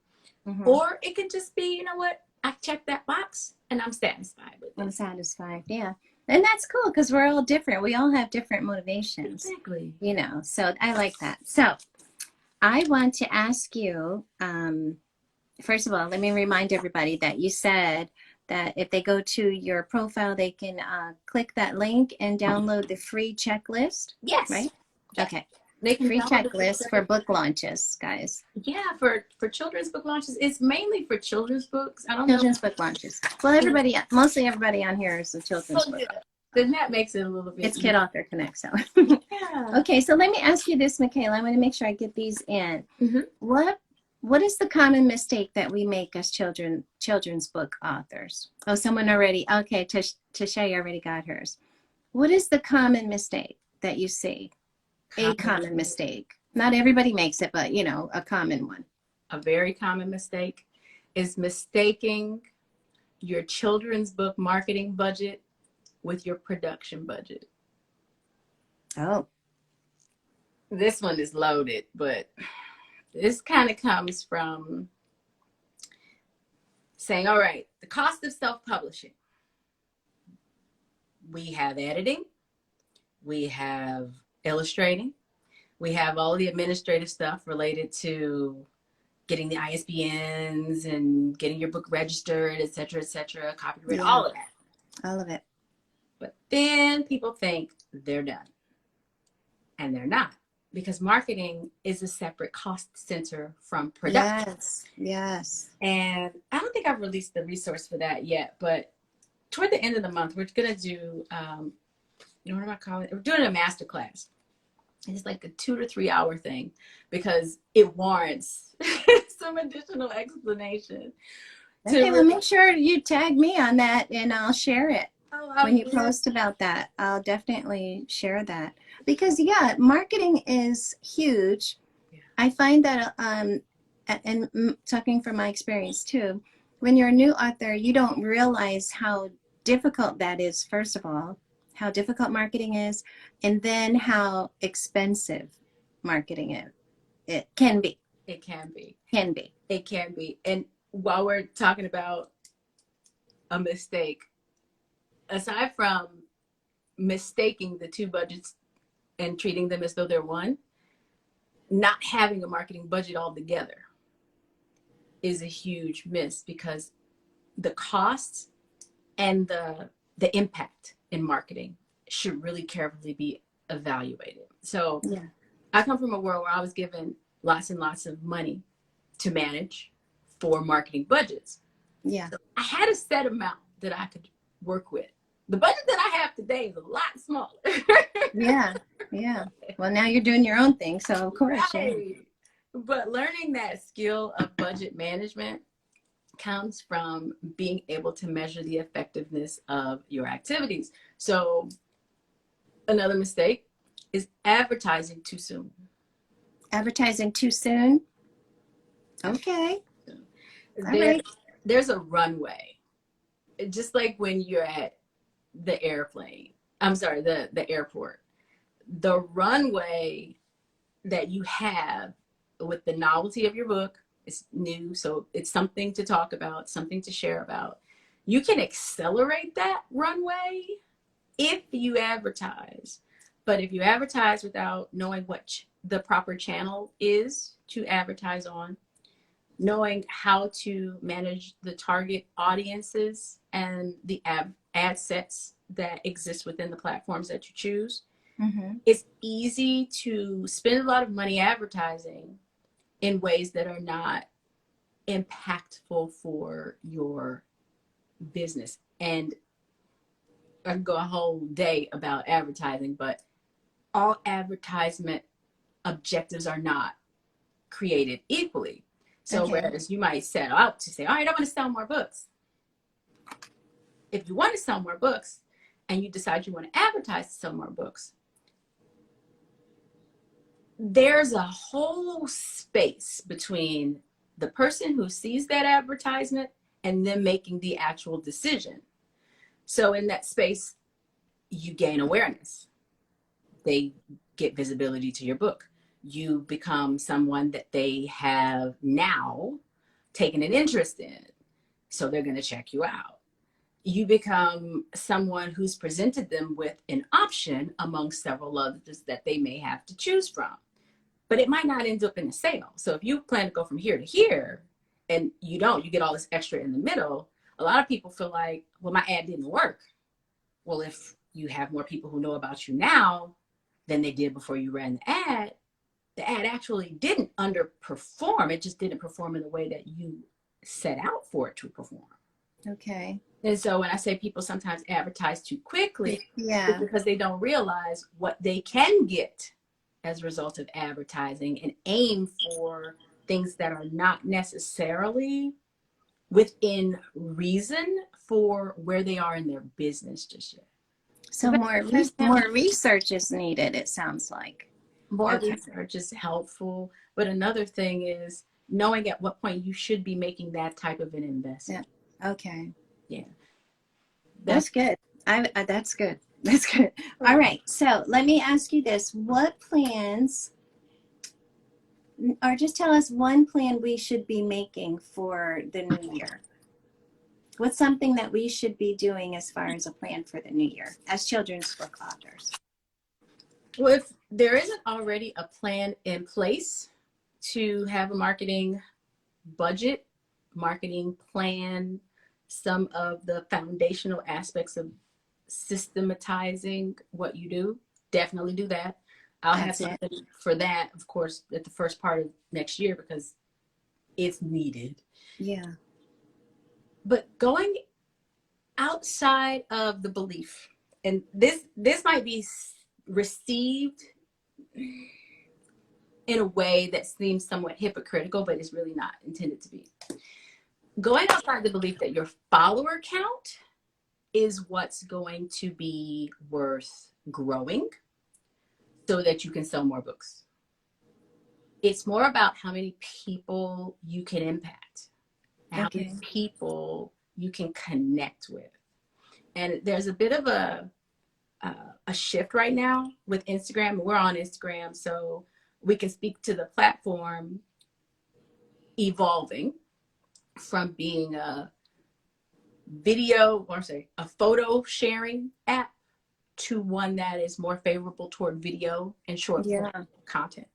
or it can just be, you know what, I checked that box and I'm satisfied with it. I'm satisfied, yeah. And that's cool because we're all different. We all have different motivations. Exactly. You know, so I like that. So I want to ask you, first of all, let me remind everybody that you said that if they go to your profile, they can click that link and download the free checklist. Yes. Right? Yes. Okay. They can free checklist for book launches, guys. Yeah, for children's book launches. It's mainly for children's books. I don't children's book launches. Well, everybody, mostly everybody on here is a children's book. Then that makes it a little bit. It's Kid Author Connect, so. Yeah. Okay, so let me ask you this, Micaela. I'm going to make sure I get these in. What is the common mistake that we make as children's book authors? Oh, someone already. Okay, Tashay already got hers. What is the common mistake that you see? A common mistake. Not everybody makes it, but you know, a common one. A very common mistake is mistaking your children's book marketing budget with your production budget. Oh. This one is loaded, but this kind of comes from saying, all right, the cost of self-publishing. We have editing, we have illustrating, we have all the administrative stuff related to getting the ISBNs and getting your book registered, et cetera, copyright, all of that. All of it. But then people think they're done. And they're not. Because marketing is a separate cost center from production. Yes, yes. And I don't think I've released the resource for that yet, but toward the end of the month, we're going to do, what am I calling it? We're doing a masterclass. It's like a 2 to 3 hour thing because it warrants some additional explanation. Okay, well, make sure you tag me on that and I'll share it. When you post about that, I'll definitely share that. Because, yeah, marketing is huge. Yeah. I find that, and talking from my experience too, when you're a new author, you don't realize how difficult that is, first of all, how difficult marketing is, and then how expensive marketing is. It can be. It can be. Can be. It can be. And while we're talking about a mistake, aside from mistaking the two budgets and treating them as though they're one, not having a marketing budget altogether is a huge miss because the costs and the impact in marketing should really carefully be evaluated. So yeah. I come from a world where I was given lots and lots of money to manage for marketing budgets. Yeah. So I had a set amount that I could work with. The budget that I have today is a lot smaller. Yeah, yeah. Well, now you're doing your own thing, so of course. Right. Yeah. But learning that skill of budget management comes from being able to measure the effectiveness of your activities. So another mistake is advertising too soon. Advertising too soon? Okay. There's a runway. Just like when you're at the airplane, the airport, the runway that you have with the novelty of your book is new. So it's something to talk about, something to share about. You can accelerate that runway if you advertise. But if you advertise without knowing what the proper channel is to advertise on, knowing how to manage the target audiences and the ad sets that exist within the platforms that you choose, it's easy to spend a lot of money advertising in ways that are not impactful for your business. And I can go a whole day about advertising, but all advertisement objectives are not created equally. So Okay. whereas you might set out to say, all right, I want to sell more books. If you want to sell more books and you decide you want to advertise to sell more books, there's a whole space between the person who sees that advertisement and them making the actual decision. So in that space, you gain awareness. They get visibility to your book. You become someone that they have now taken an interest in. So they're going to check you out. You become someone who's presented them with an option among several others that they may have to choose from. But it might not end up in a sale. So if you plan to go from here to here and you don't, you get all this extra in the middle, a lot of people feel like, well, my ad didn't work. Well, if you have more people who know about you now than they did before you ran the ad actually didn't underperform. It just didn't perform in the way that you set out for it to perform. Okay. And so when I say people sometimes advertise too quickly, Yeah. it's because they don't realize what they can get as a result of advertising and aim for things that are not necessarily within reason for where they are in their business just yet. So more research is needed, it sounds like. More Okay. research is helpful, but another thing is knowing at what point you should be making that type of an investment. Yeah. Okay. Yeah. That's good. That's good. That's good. All right. So let me ask you this. What plans, or just tell us one plan we should be making for the new year? What's something that we should be doing as far as a plan for the new year as children's book authors? Well, if there isn't already a plan in place to have a marketing budget, marketing plan, some of the foundational aspects of systematizing what you do, definitely do that. I'll have something for that, of course, at the first part of next year because it's needed. Yeah. But going outside of the belief, and this might be received in a way that seems somewhat hypocritical, but it's really not intended to be. Going outside the belief that your follower count is what's going to be worth growing so that you can sell more books. It's more about how many people you can impact, how many people you can connect with. And there's a bit of a shift right now with Instagram. We're on Instagram, so we can speak to the platform evolving from being a a photo sharing app to one that is more favorable toward video and short form content.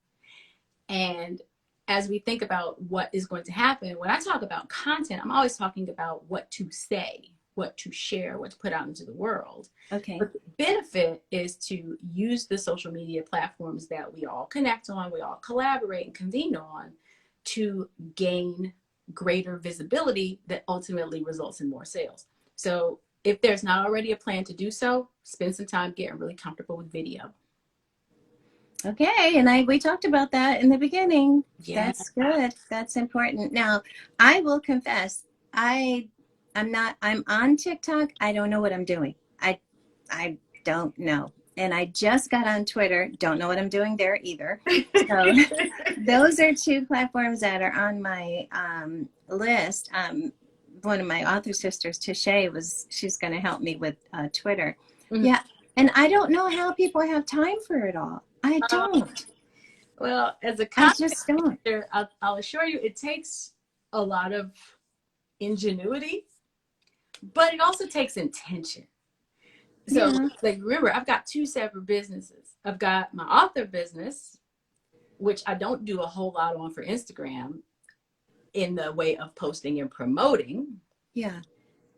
And as we think about what is going to happen, when I talk about content, I'm always talking about what to say, what to share, what to put out into the world. Okay. But the benefit is to use the social media platforms that we all connect on, we all collaborate and convene on to gain greater visibility that ultimately results in more sales. So if there's not already a plan to do so, spend some time getting really comfortable with video. Okay, and we talked about that in the beginning. Yeah. That's good. That's important. Now, I will confess, I'm on TikTok. I don't know what I'm doing. I don't know. And I just got on Twitter. Don't know what I'm doing there either. So those are two platforms that are on my list. One of my author sisters, Tishay, she's going to help me with Twitter. Mm-hmm. Yeah. And I don't know how people have time for it all. I don't. Well, as a content creator, I'll assure you, it takes a lot of ingenuity, but it also takes intention. So, like, remember, I've got two separate businesses. I've got my author business, which I don't do a whole lot on for Instagram in the way of posting and promoting. Yeah.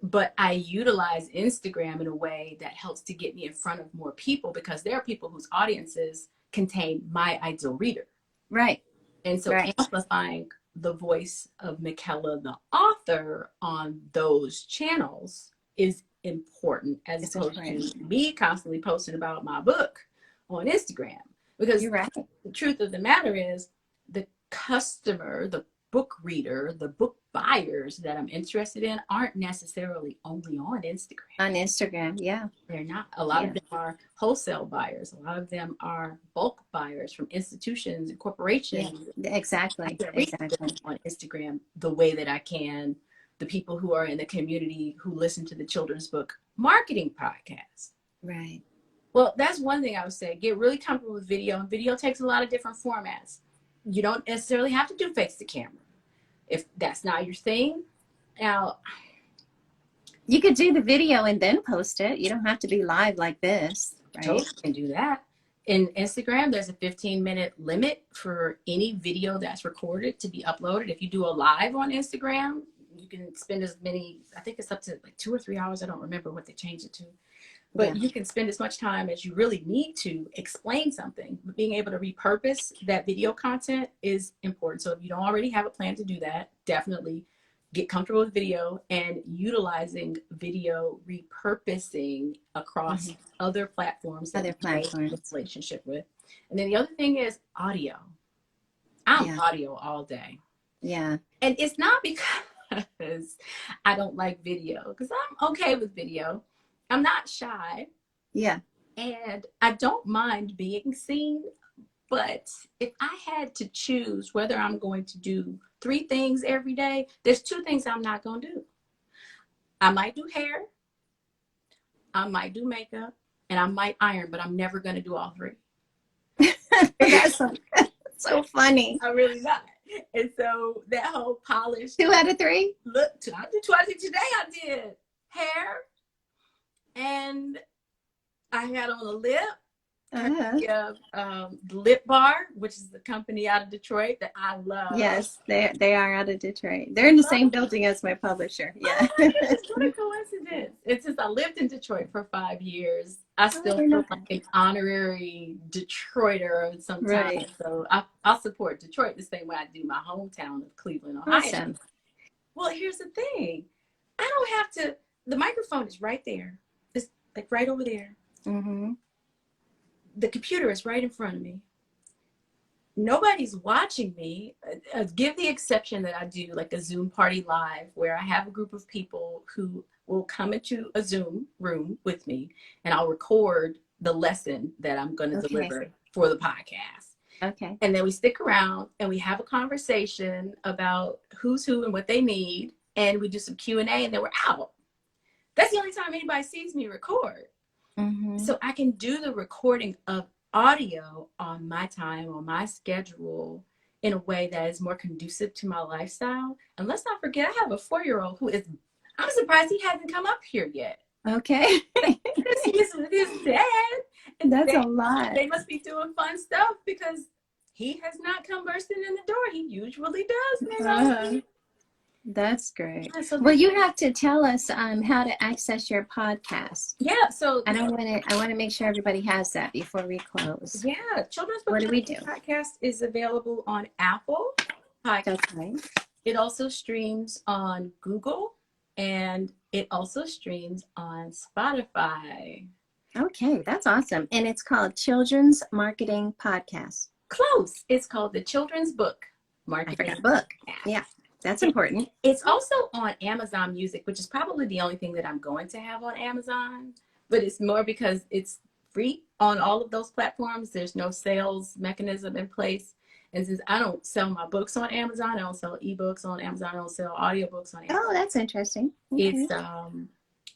But I utilize Instagram in a way that helps to get me in front of more people because there are people whose audiences contain my ideal reader. Right. And so amplifying the voice of Micaela, the author, on those channels is important as It's opposed important. to me constantly posting about my book on Instagram. Because You're right. the truth of the matter is the customer, the book reader, the book buyers that I'm interested in aren't necessarily only on Instagram. On Instagram, yeah. They're not. A lot of them are wholesale buyers. A lot of them are bulk buyers from institutions and corporations. Yeah, exactly. I can't reach them Exactly. on Instagram the way that I can the people who are in the community who listen to the children's book marketing podcast. Right. Well, that's one thing I would say. Get really comfortable with video, and video takes a lot of different formats. You don't necessarily have to do face to camera if that's not your thing. Now, You could do the video and then post it. You don't have to be live like this, right? totally can do that. In Instagram, there's a 15-minute limit for any video that's recorded to be uploaded. If you do a live on Instagram, you can spend as many, I think it's up to like 2 or 3 hours. I don't remember what they changed it to. But you can spend as much time as you really need to explain something. But being able to repurpose that video content is important. So if you don't already have a plan to do that, definitely get comfortable with video and utilizing video repurposing across other platforms that you have a relationship with. And then the other thing is audio. I'm audio all day. Yeah. And it's not because I don't like video, because I'm okay with video. I'm not shy. Yeah. And I don't mind being seen. But if I had to choose whether I'm going to do 3 things every day, there's 2 things I'm not going to do. I might do hair, I might do makeup, and I might iron, but I'm never going to do all 3. That's so funny. I'm really not. And so that whole polish. 2 out of 3? Look, I did 2 out of 3 today. I did hair, and I had on a lip. Lip Bar, which is the company out of Detroit that I love. Yes, they are out of Detroit. They're in the same building as my publisher. Yeah. Oh my goodness, what a coincidence. And since I lived in Detroit for 5 years, I still feel like an honorary Detroiter sometimes. Right. So I'll support Detroit the same way I do my hometown of Cleveland, Ohio. Awesome. Well, here's the thing. I don't have to, the microphone is right there. It's like right over there. Mm-hmm. The computer is right in front of me. Nobody's watching me. Give the exception that I do like a Zoom party live where I have a group of people who will come into a Zoom room with me and I'll record the lesson that I'm going to deliver for the podcast. Okay. And then we stick around and we have a conversation about who's who and what they need. And we do some Q&A and then we're out. That's the only time anybody sees me record. Mm-hmm. So I can do the recording of audio on my time, on my schedule, in a way that is more conducive to my lifestyle. And let's not forget, I have a 4-year-old who is, I'm surprised he hasn't come up here yet. Okay. He's with his dad. And that's a lot. They must be doing fun stuff because he has not come bursting in the door. He usually does. That's great. Yeah, well, you have to tell us how to access your podcast. Yeah, so I want to make sure everybody has that before we close. Yeah, Children's Book Podcast is available on Apple Podcast. Okay. It also streams on Google and it also streams on Spotify. Okay, that's awesome. And it's called Children's Marketing Podcast. Close. It's called the Children's Book Marketing Book. Yeah. That's important. It's also on Amazon Music, which is probably the only thing that I'm going to have on Amazon. But it's more because it's free on all of those platforms. There's no sales mechanism in place. And since I don't sell my books on Amazon, I don't sell ebooks on Amazon, I don't sell audiobooks on Amazon. Oh, that's interesting. Okay.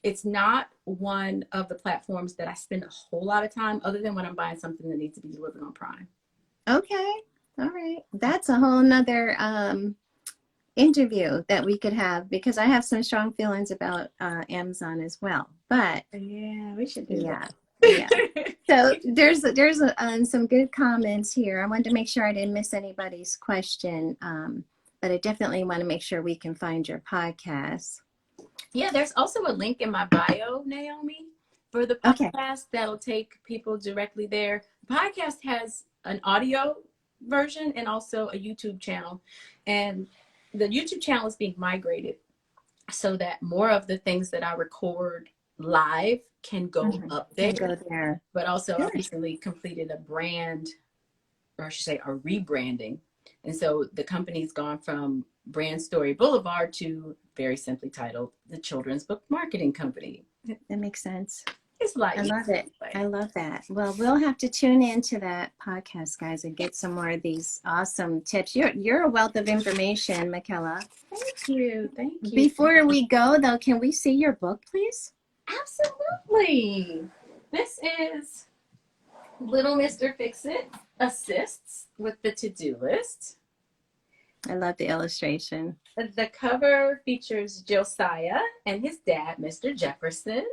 It's not one of the platforms that I spend a whole lot of time other than when I'm buying something that needs to be delivered on Prime. Okay. All right. That's a whole nother interview that we could have, because I have some strong feelings about Amazon as well. But yeah, we should do that. Yeah. So there's some good comments here. I wanted to make sure I didn't miss anybody's question, but I definitely want to make sure we can find your podcast. Yeah, there's also a link in my bio, Naomi, for the podcast that'll take people directly there. The podcast has an audio version and also a YouTube channel, and the YouTube channel is being migrated so that more of the things that I record live can go up Can there. go there. But also, I Good. recently completed a brand, or I should say, a rebranding. And so the company's gone from Brand Story Boulevard to very simply titled the Children's Book Marketing Company. That makes sense. It's like, I love it. I love that. Well, we'll have to tune into that podcast, guys, and get some more of these awesome tips. You're a wealth of information, Micaela. Thank you. Thank you. Before we go, though, can we see your book, please? Absolutely. This is Little Mr. Fix-It assists with the to-do list. I love the illustration. The cover features Josiah and his dad, Mr. Jefferson.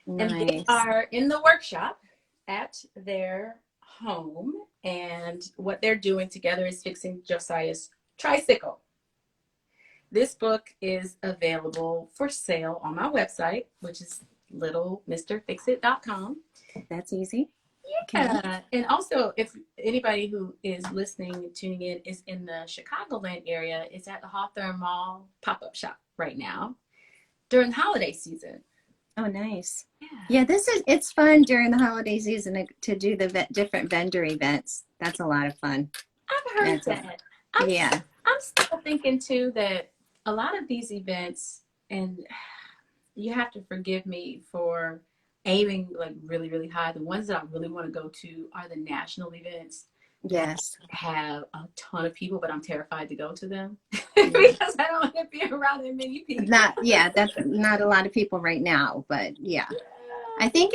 Nice. And they are in the workshop at their home. And what they're doing together is fixing Josiah's tricycle. This book is available for sale on my website, which is littlemrfixit.com. That's easy. Yeah. Okay. And also, if anybody who is listening, tuning in, is in the Chicagoland area, it's at the Hawthorne Mall pop-up shop right now during the holiday season. Oh, nice. Yeah, it's fun during the holiday season to do the different vendor events. That's a lot of fun. I've heard that. I'm still thinking, too, that a lot of these events, and you have to forgive me for aiming like really, really high. The ones that I really want to go to are the national events. Yes. Have a ton of people, but I'm terrified to go to them because I don't want to be around that many people. That's not a lot of people right now, but yeah. I think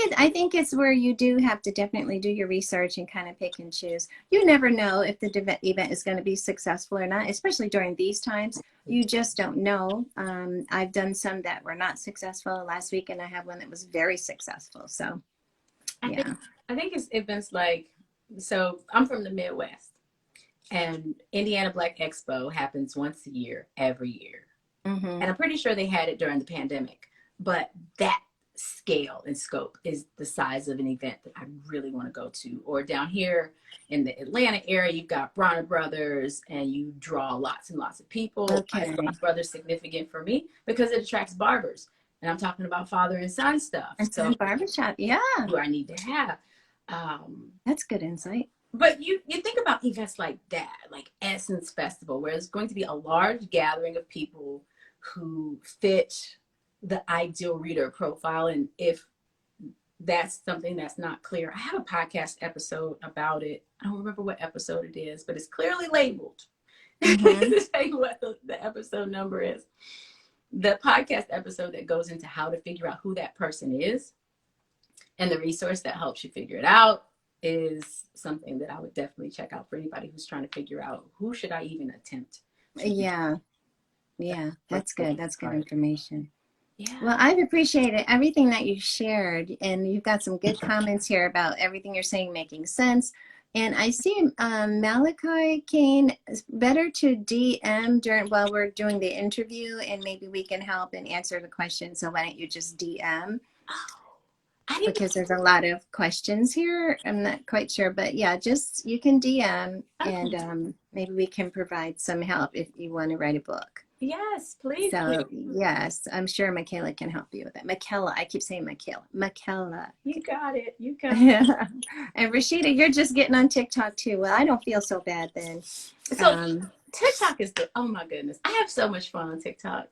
it's where you do have to definitely do your research and kind of pick and choose. You never know if the event is going to be successful or not, especially during these times. You just don't know. I've done some that were not successful last week, and I have one that was very successful. So, yeah. I think it's events like, so I'm from the Midwest, and Indiana Black Expo happens once a year, every year. Mm-hmm. And I'm pretty sure they had it during the pandemic, but that scale and scope is the size of an event that I really want to go to. Or down here in the Atlanta area, you've got Bronner Brothers, and you draw lots and lots of people. Okay. Bronner Brothers significant for me because it attracts barbers, and I'm talking about father and son stuff. So barbershop, yeah. Who I need to have. That's good insight. But you think about events like that, like Essence Festival, where it's going to be a large gathering of people who fit the ideal reader profile. And if that's something that's not clear, I have a podcast episode about it. I don't remember what episode it is, but it's clearly labeled. Mm-hmm. To tell you what the episode number is. The podcast episode that goes into how to figure out who that person is, and the resource that helps you figure it out is something that I would definitely check out for anybody who's trying to figure out who should I even attempt. Yeah, that's good. That's good information. Yeah. Well, I've appreciated everything that you shared, and you've got some good comments here about everything you're saying making sense. And I see Malachi Kane, it's better to DM while we're doing the interview, and maybe we can help and answer the question. So why don't you just DM? Because there's a lot of questions here. I'm not quite sure, but yeah, just you can DM, and maybe we can provide some help if you want to write a book. Yes, please. So yes, I'm sure Micaela can help you with that. Micaela, I keep saying Micaela. You got it. You got it. And Rashida, you're just getting on TikTok too. Well, I don't feel so bad then. So TikTok is oh my goodness, I have so much fun on TikTok.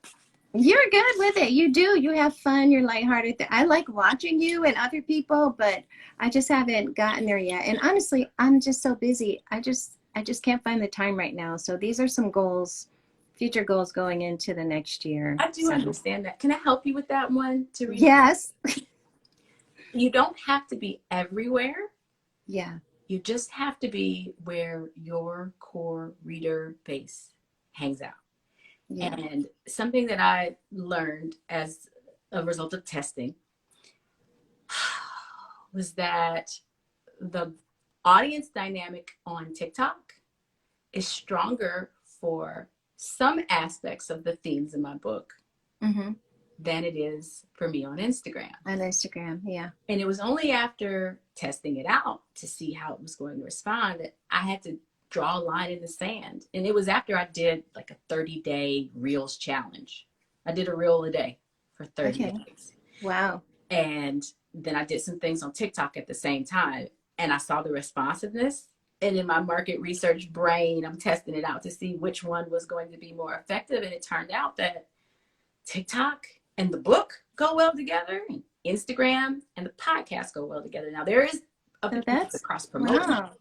You're good with it. You do. You have fun. You're lighthearted. I like watching you and other people, but I just haven't gotten there yet. And honestly, I'm just so busy. I just can't find the time right now. So these are some goals, future goals going into the next year. I do understand that. Can I help you with that one? Yes. You don't have to be everywhere. Yeah. You just have to be where your core reader base hangs out. Yeah. And something that I learned as a result of testing was that the audience dynamic on TikTok is stronger for some aspects of the themes in my book than it is for me on Instagram. On Instagram, yeah. And it was only after testing it out to see how it was going to respond that I had to draw a line in the sand. And it was after I did like a 30-day Reels challenge. I did a reel a day for 30 days. Wow. And then I did some things on TikTok at the same time, and I saw the responsiveness. And in my market research brain, I'm testing it out to see which one was going to be more effective. And it turned out that TikTok and the book go well together, and Instagram and the podcast go well together. Now, there is a So potential to that's, cross promote. wow.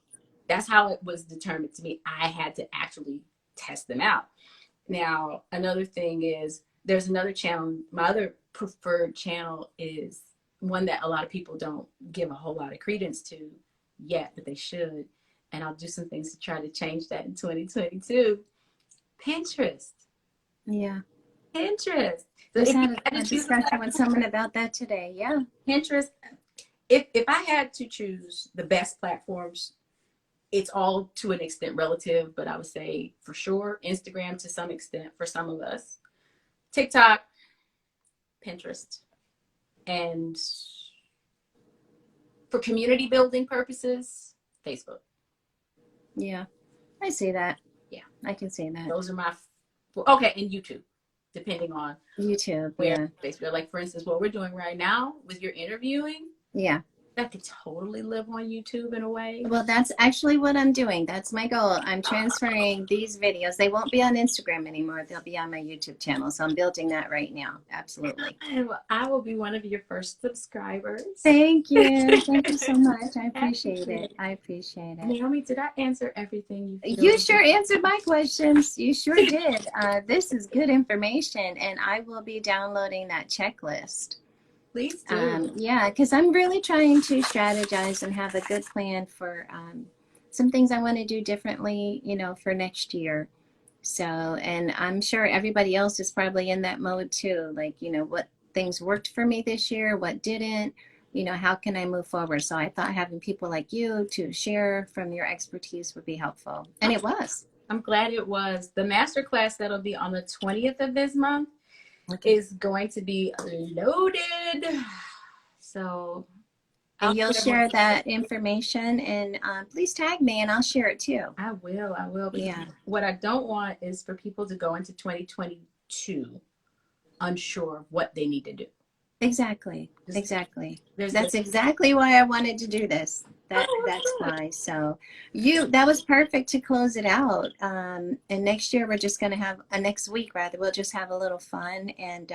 That's how it was determined to me. I had to actually test them out. Now, another thing is there's another channel. My other preferred channel is one that a lot of people don't give a whole lot of credence to yet, but they should. And I'll do some things to try to change that in 2022. Pinterest. Yeah. Pinterest. So Just if you had had a to choose a discussion with platform, someone about that today. Yeah. Pinterest. If I had to choose the best platforms, it's all to an extent relative, but I would say for sure Instagram to some extent for some of us, TikTok, Pinterest, and for community building purposes, Facebook. Yeah. I see that. Yeah, I can see that. those are my okay, and YouTube, depending on YouTube. where Yeah. Facebook. Like for instance, what we're doing right now with your interviewing, Yeah. that could totally live on YouTube in a way. Well, that's actually what I'm doing. That's my goal. I'm transferring these videos. They won't be on Instagram anymore. They'll be on my YouTube channel. So I'm building that right now. Absolutely. I will be one of your first subscribers. Thank you. Thank you so much. I appreciate Absolutely. it. I appreciate it. Naomi, did I answer everything you You sure answered my questions. You sure did. This is good information, and I will be downloading that checklist. Please do. Yeah, because I'm really trying to strategize and have a good plan for some things I want to do differently, you know, for next year. So, and I'm sure everybody else is probably in that mode too. Like, you know, what things worked for me this year, what didn't, you know, how can I move forward? So I thought having people like you to share from your expertise would be helpful. And it was. I'm glad it was. The masterclass that'll be on the 20th of this month is going to be loaded. So and you'll share that information, and please tag me and I'll share it too. I will. Yeah. What I don't want is for people to go into 2022 unsure of what they need to do. Exactly. That's exactly why I wanted to do this. That's good. why. So that was perfect to close it out. And next year we're just going to have next week rather, we'll just have a little fun and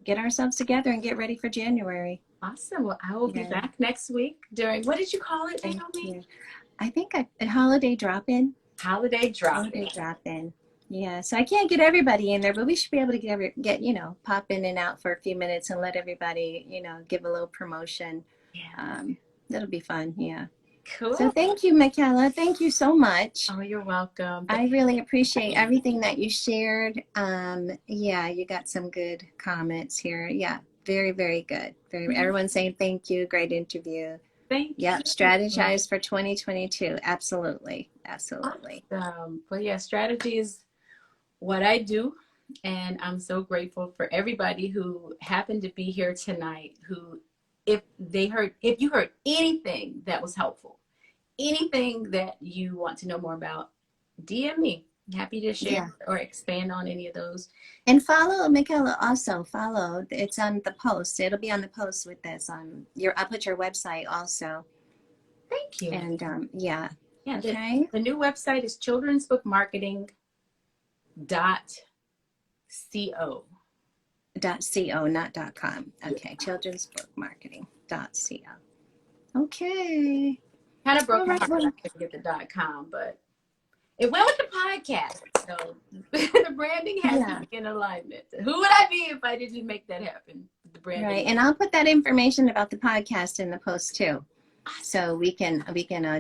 get ourselves together and get ready for January. Awesome. Well, I will be back next week during, what did you call it, Naomi? I think a holiday drop-in. Holiday drop-in. Yeah, so I can't get everybody in there, but we should be able to get you know, pop in and out for a few minutes and let everybody, you know, give a little promotion. Yeah. That'll be fun. Yeah. Cool. So thank you, Micaela. Thank you so much. Oh, you're welcome. I really appreciate everything that you shared. Yeah, you got some good comments here. Yeah, very, very good. Everyone's saying thank you. Great interview. Thank you. Yeah, strategize for 2022. Absolutely. But yeah, strategy is what I do. And I'm so grateful for everybody who happened to be here tonight, who, if you heard anything that was helpful, anything that you want to know more about, DM me. I'm happy to share or expand on any of those. And follow Micaela also. Follow. It's on the post. It'll be on the post with this. I'll put your website also. Thank you. And yeah. Yeah. Okay. The new website is childrensbookmarketing.co. .co, not .com. Okay. Childrensbookmarketing.co. Okay. Kind of broke my heart when I couldn't get the .com, but it went with the podcast. So the branding has to be in alignment. Who would I be if I didn't make that happen? The branding. Right. And I'll put that information about the podcast in the post too. So we can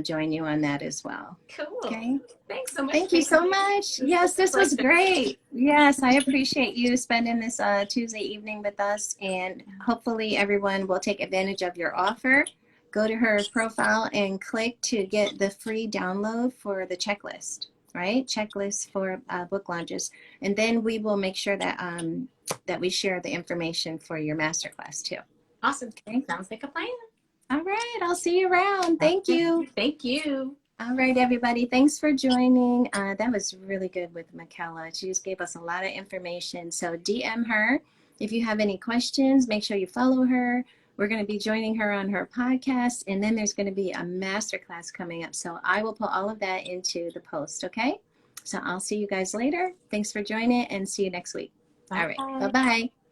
join you on that as well. Cool. Okay. Thanks so much. Thank you so much. Yes, this was great. Yes, I appreciate you spending this Tuesday evening with us, and hopefully everyone will take advantage of your offer. Go to her profile and click to get the free download for the checklist, right? Checklist for book launches. And then we will make sure that that we share the information for your masterclass too. Awesome. Okay. Sounds like a plan. All right. I'll see you around. Thank you. Thank you. All right, everybody. Thanks for joining. That was really good with Micaela. She just gave us a lot of information. So DM her If you have any questions, make sure you follow her. We're going to be joining her on her podcast, and then there's going to be a masterclass coming up. So I will put all of that into the post, okay? So I'll see you guys later. Thanks for joining, and see you next week. Bye. All right. Bye-bye.